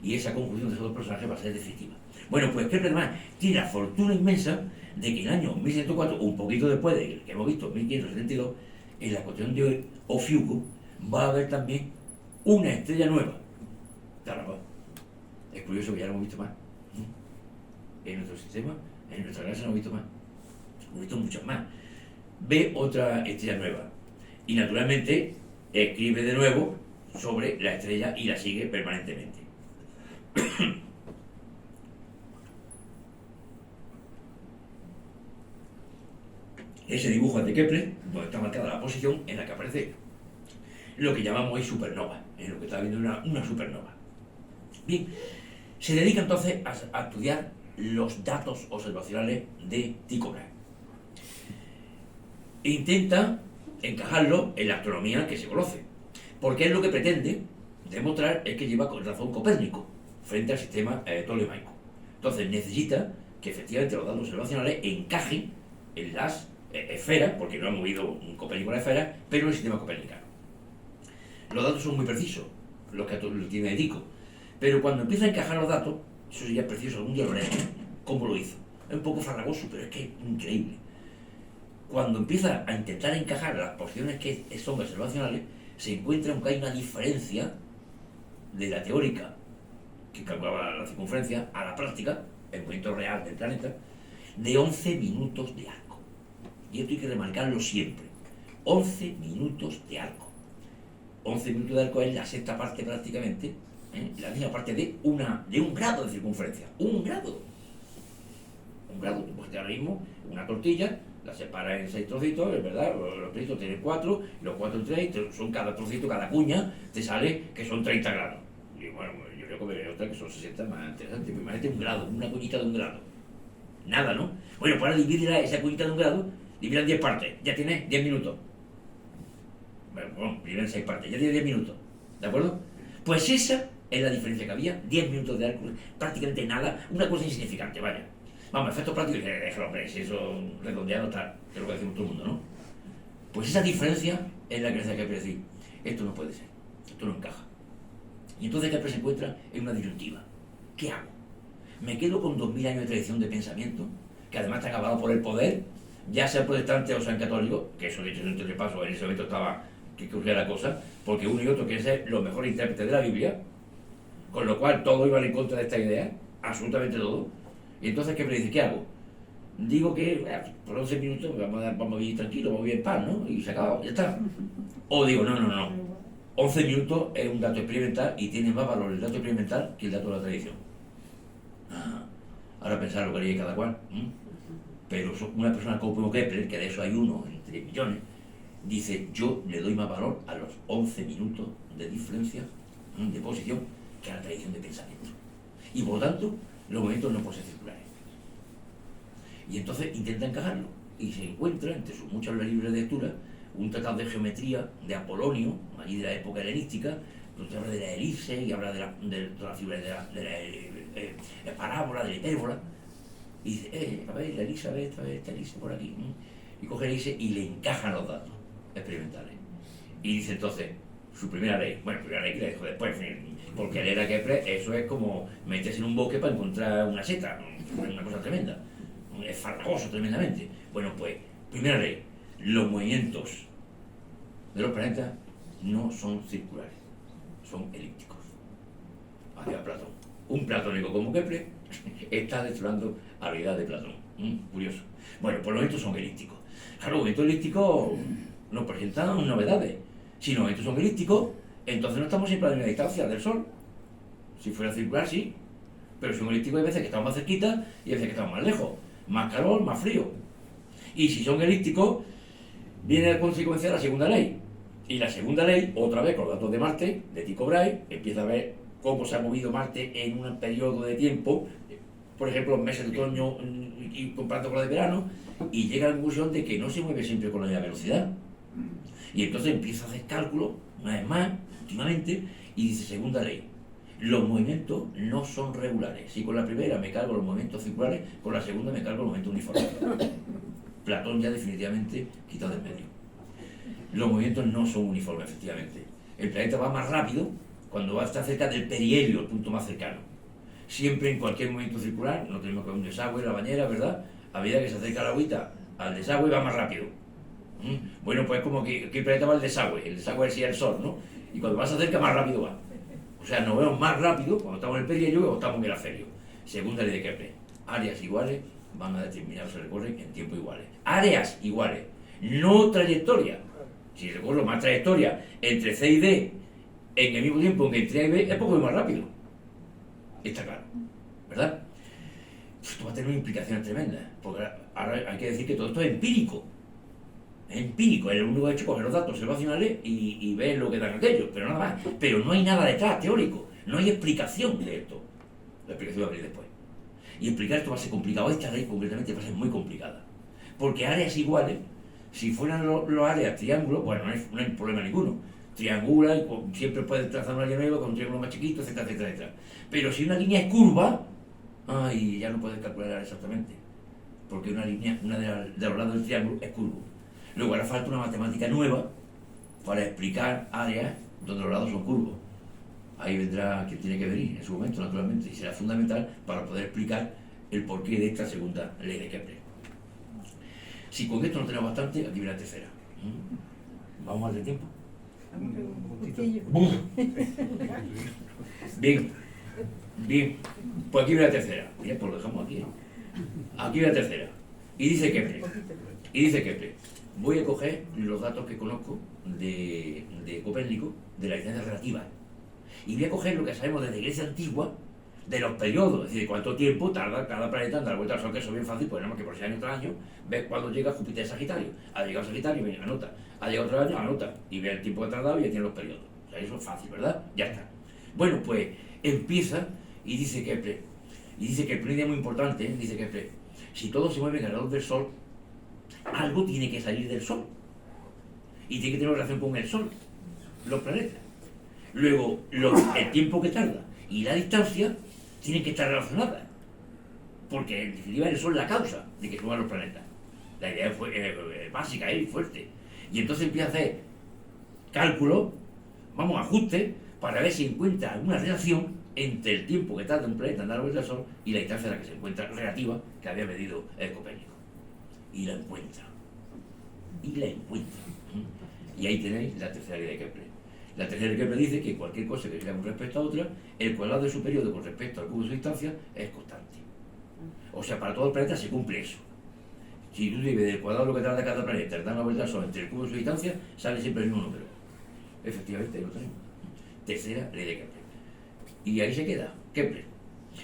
Y esa conjunción de esos dos personajes va a ser definitiva. Bueno, pues Kepler además tiene la fortuna inmensa de que en el año 1104, un poquito después del que hemos visto, 1572, en la cuestión de Ofiuco, va a haber también una estrella nueva. Claro, es curioso que ya lo hemos visto más. En nuestro sistema, en nuestra galaxia no hemos visto más. Hemos visto muchas más. Ve otra estrella nueva. Y naturalmente escribe de nuevo sobre la estrella y la sigue permanentemente. Ese dibujo de Kepler, donde está marcada la posición en la que aparece lo que llamamos hoy supernova, en lo que está viendo una supernova. Bien, se dedica entonces a estudiar los datos observacionales de Tycho Brahe. E intenta encajarlo en la astronomía que se conoce, porque es lo que pretende demostrar, es que lleva con razón Copérnico frente al sistema tolemaico. Entonces necesita que efectivamente los datos observacionales encajen en las esferas, porque no ha movido un Copérnico la esfera, pero en el sistema copernicano. Los datos son muy precisos, los que lo tiene Tycho, pero cuando empieza a encajar los datos, eso sería preciso, algún día lo veremos, cómo lo hizo. Es un poco farragoso, pero es que es increíble. Cuando empieza a intentar encajar las porciones que son observacionales, se encuentra que hay una diferencia de la teórica, que calculaba la circunferencia, a la práctica, el movimiento real del planeta, de 11 minutos de arco. Y esto hay que remarcarlo siempre. 11 minutos de arco. 11 minutos de arco es la sexta parte prácticamente La línea parte de un grado de circunferencia. Un grado. Un grado. Tú puedes ahora mismo una tortilla, la separas en 6 trocitos, es verdad, los trocitos tienen 4, y los 4 en 3, son cada trocito, cada cuña, te sale que son 30 grados. Y bueno, yo creo que veré otra que son 60 más interesante. Pero imagínate un grado, una cuñita de un grado. Nada, ¿no? Bueno, pues ahora divídela esa cuñita de un grado, divídela en 10 partes, ya tienes 10 minutos. Bueno, divídela en 6 partes, ya tienes 10 minutos. ¿De acuerdo? Pues esa es la diferencia que había, 10 minutos de cálculo, prácticamente nada, una cosa insignificante, vaya. Vamos, efectos prácticos, déjalo, hombre, si eso redondeado está, que es lo que decimos todo el mundo, ¿no? Pues esa diferencia es la que hace que decir, esto no puede ser, esto no encaja. Y entonces Kepler se encuentra en una disyuntiva. ¿Qué hago? ¿Me quedo con 2000 años de tradición de pensamiento, que además están avalados por el poder, ya sea protestante o sean católicos, que eso dicho entre de paso, en ese momento estaba que ocurría la cosa, porque uno y otro quieren ser los mejores intérpretes de la Biblia, con lo cual todo iba en contra de esta idea, absolutamente todo. Y entonces Kepler dice, ¿qué hago? Digo que por 11 minutos vamos a vivir tranquilos, vamos a vivir en paz, ¿no? Y se acaba, ya está. O digo, no. 11 minutos es un dato experimental y tiene más valor el dato experimental que el dato de la tradición. Ahora pensar lo que haría cada cual. Pero una persona como Kepler, que de eso hay uno entre millones, dice, yo le doy más valor a los 11 minutos de diferencia de posición que a la tradición de pensamiento. Y por lo tanto, los movimientos no pueden ser circulares. Y entonces intenta encajarlo. Y se encuentra, entre sus muchos libros de lectura, un tratado de geometría de Apolonio, allí de la época helenística, donde habla de la elipse y habla de todas las figuras de la parábola, de la hipérbola. Y dice, a ver, la elipse, a ver, esta elipse por aquí. Y coge la elipse y le encajan los datos experimentales. Y dice entonces, su primera ley, primera ley que le dejó después, porque leer a Kepler, eso es como meterse en un bosque para encontrar una seta, una cosa tremenda, es farragoso tremendamente. Bueno, pues, primera ley, los movimientos de los planetas no son circulares, son elípticos. Hacia Platón. Un platónico como Kepler está destrozando a la idea de Platón. Curioso. Bueno, pues los movimientos son elípticos. Claro, los movimientos elípticos nos presentan novedades. Si los movimientos son elípticos, entonces no estamos siempre a la misma distancia del Sol. Si fuera circular, sí. Pero si son elípticos hay veces que estamos más cerquita y hay veces que estamos más lejos. Más calor, más frío. Y si son elípticos, viene a consecuencia la segunda ley. Y la segunda ley, otra vez con los datos de Marte, de Tycho Brahe, empieza a ver cómo se ha movido Marte en un periodo de tiempo, por ejemplo, los meses de otoño y comparando con los de verano, y llega a la conclusión de que no se mueve siempre con la misma velocidad. Y entonces empieza a hacer cálculos, una vez más, últimamente, y dice, segunda ley, los movimientos no son regulares. Si con la primera me cargo los movimientos circulares, con la segunda me cargo los movimientos uniformes. Platón ya definitivamente quitado del medio. Los movimientos no son uniformes, efectivamente. El planeta va más rápido cuando va a estar cerca del perihelio, el punto más cercano. Siempre en cualquier movimiento circular, no tenemos que ver un desagüe, la bañera, ¿verdad? A medida que se acerca la agüita al desagüe va más rápido. Bueno, pues como que el planeta va al desagüe, el desagüe es el Sol, ¿no? Y cuando más se acerca, más rápido va. O sea, nos vemos más rápido cuando estamos en el perihelio o estamos en el afelio. Segunda ley de Kepler. Áreas iguales van a determinar se recorren en tiempo iguales. Áreas iguales, no trayectoria. Si recorro más trayectoria entre C y D en el mismo tiempo que entre A y B, es poco más rápido. Está claro, ¿verdad? Esto va a tener una implicación tremenda, porque ahora hay que decir que todo esto es empírico. Es empírico, el único que ha hecho es coger los datos observacionales y ver lo que dan aquellos, pero nada más. Pero no hay nada detrás, teórico, no hay explicación de esto. La explicación va a venir después. Y explicar esto va a ser complicado, esta ley concretamente va a ser muy complicada. Porque áreas iguales, si fueran los áreas triángulos, bueno, no hay problema ninguno. Triangula y siempre puedes trazar una línea nueva con un triángulo más chiquito, etcétera, etcétera, etcétera. Pero si una línea es curva, ya no puedes calcular exactamente. Porque una de los lados del triángulo es curvo. Luego hará falta una matemática nueva para explicar áreas donde los lados son curvos. Ahí vendrá quien tiene que venir en su momento, naturalmente, y será fundamental para poder explicar el porqué de esta segunda ley de Kepler. Si con esto no tenemos bastante, aquí viene la tercera. ¿Vamos al tiempo? Bien, pues aquí viene la tercera. Bien, pues lo dejamos aquí. Aquí viene la tercera. Y dice Kepler, voy a coger los datos que conozco de Copérnico, de la distancia relativa. Y voy a coger lo que sabemos desde Grecia antigua, de los periodos, es decir, cuánto tiempo tarda cada planeta en dar vuelta al Sol, que eso es bien fácil, pues nada más que por 6 años tras año, ves cuándo llega Júpiter a Sagitario. Ha llegado Sagitario, venga, anota. Ha llegado otro año, anota. Y ve el tiempo que ha tardado y ya tiene los periodos. O sea, eso es fácil, ¿verdad? Ya está. Bueno, pues empieza y dice Kepler, una idea muy importante, dice Kepler, si todo se mueve alrededor del Sol, algo tiene que salir del Sol. Y tiene que tener relación con el Sol, los planetas. Luego, el tiempo que tarda y la distancia tienen que estar relacionadas, porque en definitiva el Sol es la causa de que se muevan los planetas. La idea fue básica y fuerte. Y entonces empieza a hacer cálculos, ajustes, para ver si encuentra alguna relación entre el tiempo que tarda un planeta en dar la vuelta al Sol y la distancia a la que se encuentra relativa que había medido el Copérnico. Y la encuentra. Y ahí tenéis la tercera ley de Kepler. La tercera ley de Kepler dice que cualquier cosa que sea con respecto a otra, el cuadrado de su periodo con respecto al cubo de su distancia es constante. O sea, para todo el planeta se cumple eso. Si tú divides el cuadrado de lo que tarda cada planeta en dar una vuelta al Sol entre el cubo de su distancia, sale siempre el mismo número. Efectivamente, ahí lo tenemos. Tercera ley de Kepler. Y ahí se queda, Kepler.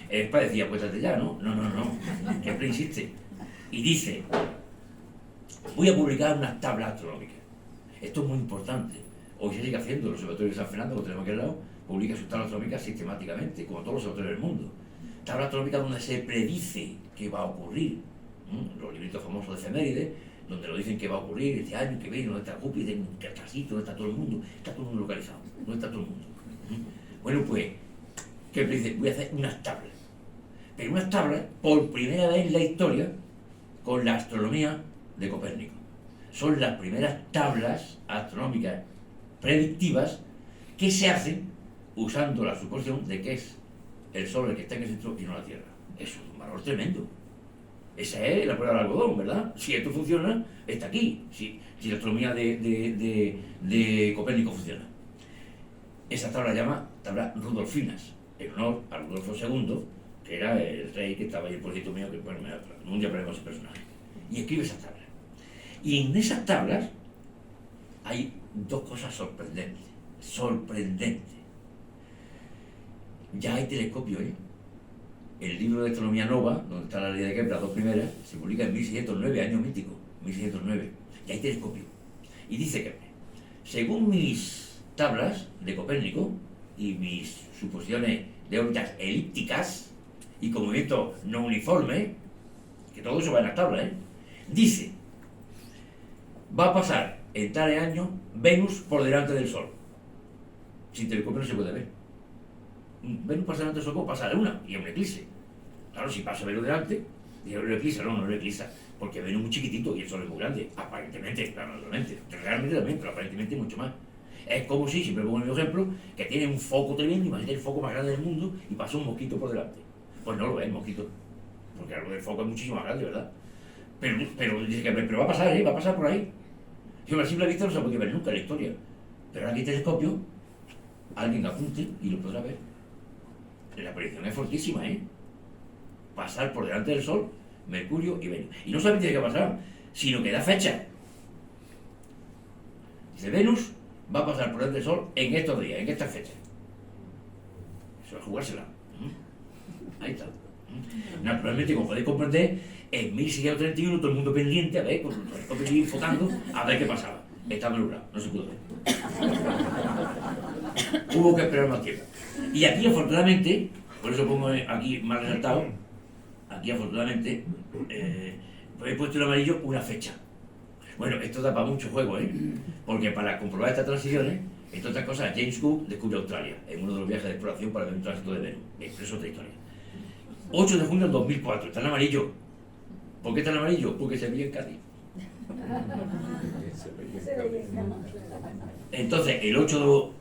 El padre decía, pues ya, ¿no? No. Kepler insiste. Y dice, voy a publicar unas tablas astronómicas. Esto es muy importante. Hoy se sigue haciendo, el Observatorio de San Fernando, que tenemos aquí al lado, publica sus tablas astronómicas sistemáticamente, como todos los observatorios del mundo. Tablas astronómicas donde se predice qué va a ocurrir. Los libritos famosos de efemérides, donde lo dicen que va a ocurrir este año, que viene, dónde está Júpiter, en qué casito, dónde está todo el mundo. Está todo el mundo localizado, dónde está todo el mundo. Bueno, pues, ¿qué dice? Voy a hacer unas tablas. Pero unas tablas, por primera vez en la historia, con la astronomía de Copérnico. Son las primeras tablas astronómicas predictivas que se hacen usando la suposición de que es el Sol el que está en el centro y no la Tierra. Eso es un valor tremendo. Esa es la prueba del algodón, ¿verdad? Si esto funciona, está aquí. Si la astronomía de Copérnico funciona. Esa tabla se llama tabla Rudolfinas, en honor a Rudolfo II, que era el rey que estaba ahí, el proyecto mío, que bueno, un día hablaremos de ese personaje. Y escribe esas tablas. Y en esas tablas hay dos cosas sorprendentes. Ya hay telescopio, ¿eh? El libro de Astronomía Nova, donde está la ley de Kepler, las dos primeras, se publica en 1609, año mítico, 1609. Y hay telescopio. Y dice Kepler, según mis tablas de Copérnico y mis suposiciones de órbitas elípticas y con movimiento no uniforme, que todo eso va en las tablas, dice, va a pasar en tales años Venus por delante del Sol. Sin telescopio no se puede ver. Venus pasa delante del Sol como pasa la Luna y es un eclipse. Claro, si pasa Venus delante, digo, no lo eclipsa, porque Venus es muy chiquitito y el Sol es muy grande, aparentemente, claro, realmente también, pero aparentemente mucho más. Es como si, siempre pongo el mismo ejemplo, que tiene un foco tremendo, imagínate el foco más grande del mundo y pasa un mosquito por delante. Pues no lo ve el mosquito, porque el foco es muchísimo más grande, ¿verdad? Pero dice que pero va a pasar, va a pasar por ahí. Si a simple vista no se puede ver nunca en la historia, pero aquí hay telescopio, alguien apunte y lo podrá ver. La predicción es fortísima, pasar por delante del Sol, Mercurio y Venus. Y no solamente tiene que pasar, sino que da fecha. Dice, Venus va a pasar por delante del Sol en estos días, en estas fechas. Eso es jugársela. Ahí está. Naturalmente, como podéis comprender, en 1631 todo el mundo pendiente, a ver, con los telescopios enfocando, a ver qué pasaba. Estaba nublado, no se pudo ver. Hubo que esperar más tiempo. Y aquí, afortunadamente, por eso pongo aquí más resaltado, aquí afortunadamente, pues he puesto en amarillo una fecha. Bueno, esto da para mucho juego, porque para comprobar estas transiciones, entre otras cosas, James Cook descubre Australia en uno de los viajes de exploración para ver un tránsito de Venus. Eso es otra historia. 8 de junio del 2004, está en amarillo. ¿Por qué está en amarillo? Porque se veía en Cádiz. Entonces, el 8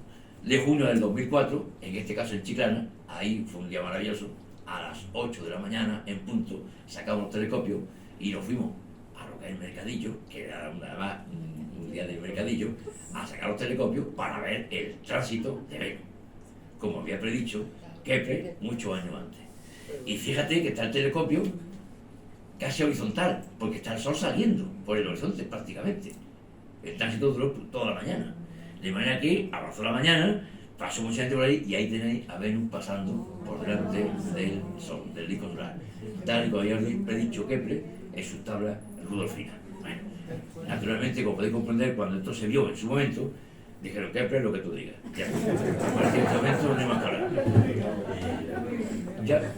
de junio del 2004, en este caso en Chiclana, ahí fue un día maravilloso, a las 8 de la mañana, en punto, sacamos los telescopios y nos fuimos a lo que es el mercadillo, que era además un día del mercadillo, a sacar los telescopios para ver el tránsito de Venus, como había predicho Kepler muchos años antes. Y fíjate que está el telescopio casi horizontal, porque está el Sol saliendo por el horizonte prácticamente. El tránsito duró toda la mañana. De manera que abrazó la mañana, pasó mucha gente por ahí y ahí tenéis a Venus pasando por delante del Sol, del disco solar. Tal y como había predicho Kepler en sus tablas rudolfinas. Bueno, naturalmente, como podéis comprender, cuando esto se vio en su momento, dijeron Kepler lo que tú digas. Ya, a partir de este momento no hay más que hablar. ¿Ya está?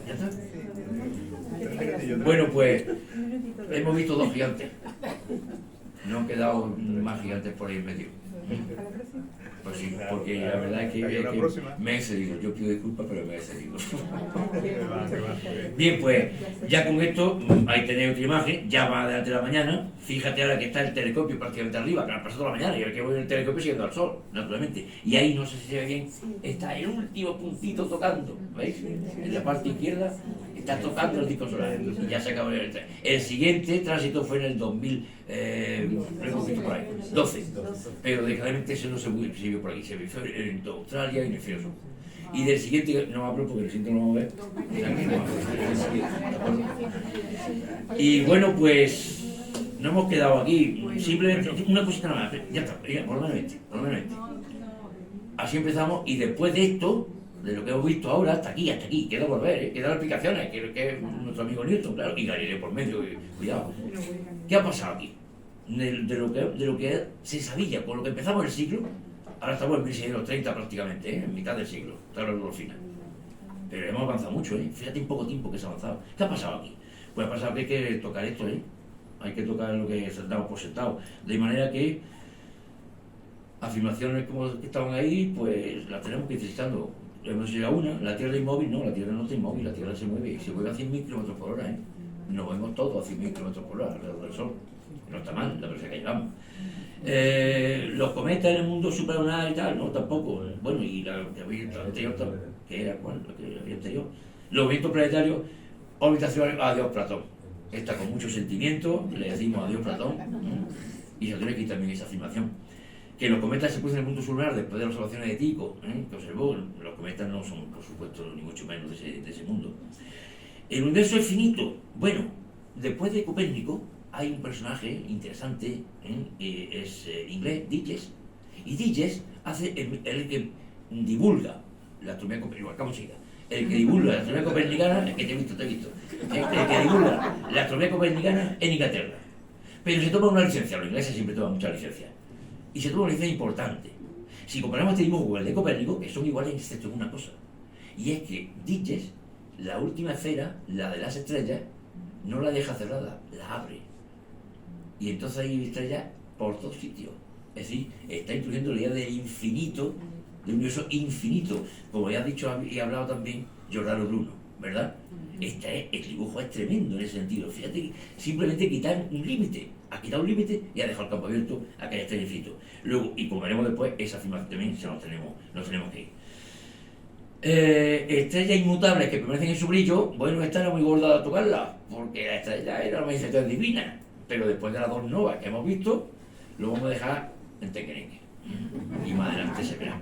Bueno, pues hemos visto dos gigantes. No han quedado más gigantes por ahí en medio. Pues sí, porque la verdad es que me he excedido. Yo pido disculpas, pero me he excedido. Bien, pues ya con esto, ahí tenéis otra imagen, ya va adelante la mañana. Fíjate ahora que está el telescopio prácticamente arriba, que ha pasado la mañana, y ahora que voy en el telescopio siguiendo al sol, naturalmente. Y ahí, no sé si se ve bien, está el último puntito tocando, ¿veis? En la parte izquierda está tocando el disco solar, y ya se acabó el siguiente tránsito fue en el 2000, por ahí, 12, pero desgraciadamente ese no se vio por aquí, se vio en Australia y en el Hemisferio Sur. Y del siguiente, no me hablo porque el siguiente no lo vamos a ver. O sea, que no, y bueno, pues no hemos quedado aquí, simplemente una cosita nada más, ya está, por lo menos. Así empezamos y después de esto, de lo que hemos visto ahora, hasta aquí, queda por ver, quedan las explicaciones, que es nuestro amigo Newton, claro, y Galileo por medio, cuidado. ¿Qué ha pasado aquí? De lo que se sabía, con lo que empezamos el siglo, ahora estamos en 1630 prácticamente, en mitad del siglo, claro, la final. Pero hemos avanzado mucho, fíjate en poco tiempo que se ha avanzado. ¿Qué ha pasado aquí? Pues ha pasado que hay que tocar esto, hay que tocar lo que damos por sentado, de manera que afirmaciones como que estaban ahí, pues las tenemos que ir necesitando. Hemos llegado a una, la Tierra inmóvil, no, la Tierra no está inmóvil, la Tierra se mueve y se mueve a 100.000 km por hora, Nos vemos todos a 100.000 km por hora alrededor del Sol. No está mal, la velocidad que llevamos. Los cometas en el mundo supralunar y tal, no, tampoco. Bueno, y la anterior, que era cuál, la que había anterior. Los movimientos planetarios, orbitación, adiós Platón. Está con mucho sentimiento, le decimos adiós Platón, y se tiene aquí también esa afirmación. Que los cometas se producen en el mundo solar después de las observaciones de Tycho, que observó. Los cometas no son, por supuesto, ni mucho menos de ese mundo. El universo es finito. Bueno, después de Copérnico hay un personaje interesante, es inglés, Digges. Y Digges hace el que divulga la astronomía copernicana, ¿cómo se diga? El que divulga la astronomía copernicana, el que te he visto. El que divulga la astronomía copernicana en Inglaterra. Pero se toma una licencia, los ingleses siempre toman muchas licencias. Y se toma una licencia importante. Si comparamos este dibujo con el de Copérnico, que son iguales excepto en una cosa. Y es que Digges, la última esfera, la de las estrellas, no la deja cerrada, la abre. Y entonces hay estrellas por todos sitios. Es decir, está incluyendo la idea del infinito, de un universo infinito, como ya ha dicho y ha hablado también Giordano Bruno, ¿verdad? El dibujo es tremendo en ese sentido. Fíjate, simplemente quitar un límite. Ha quitado un límite y ha dejado el campo abierto a que haya este infinito. Luego, y como veremos después, esa afirmación también nos tenemos que ir. Estrellas inmutables que permanecen en su brillo, bueno, esta era muy gorda de tocarla, porque la estrella era una manifestación divina. Pero después de las dos novas que hemos visto, lo vamos a dejar en tequerengue. Y más adelante se verá.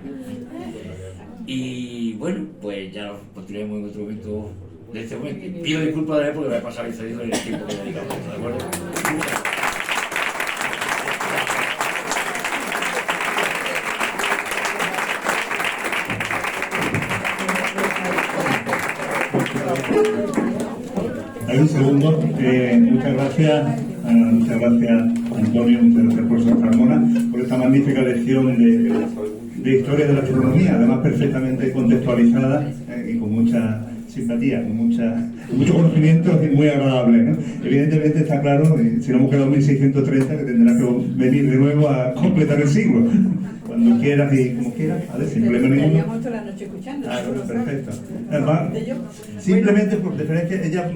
Y bueno, pues ya nos continuaremos en otro momento de este momento. Pido disculpas de él porque me he pasado excedido en el tiempo que he dedicado. ¿De acuerdo? Hay un segundo. Muchas gracias, Antonio, muchas gracias, profesor Carmona, por esta magnífica lección de historia de la astronomía, además perfectamente contextualizada y con mucha simpatía, con mucho conocimiento y muy agradable, ¿no? Evidentemente está claro, si no hemos quedado en 1630, que tendrás que venir de nuevo a completar el siglo. Cuando quieras y como quieras, ¿vale? Sin problema ninguno. Estaríamos toda la noche escuchando. Ah, bueno, perfecto. Además, simplemente por deferencia, ella...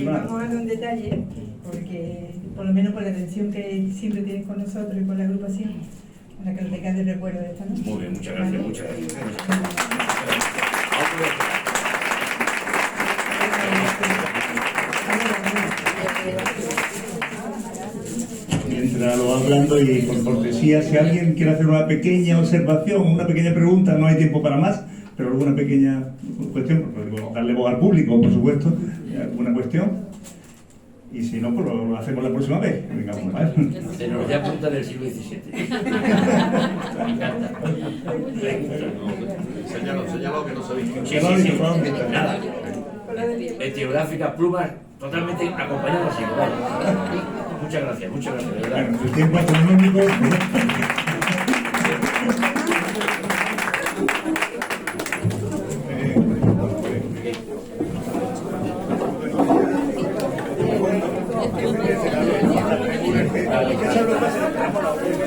Vamos a dar un detalle, porque por lo menos por la atención que siempre tienes con nosotros y con la agrupación, para que nos tengas de recuerdo de esta noche. Muy bien, muchas gracias, muchas gracias. Mientras lo va hablando y por cortesía, si alguien quiere hacer una pequeña observación, una pequeña pregunta, no hay tiempo para más, pero alguna pequeña cuestión, darle voz al público, por supuesto, alguna cuestión. y si no, pues lo hacemos la próxima vez. Digamos, ¿vale? Tecnología punta del siglo XVII. Señaló que no sabéis. Sí, nada. Etiográficas, plumas, totalmente acompañadas así. Vale. Muchas gracias, de verdad. Bueno, el tiempo astronómico. Vale.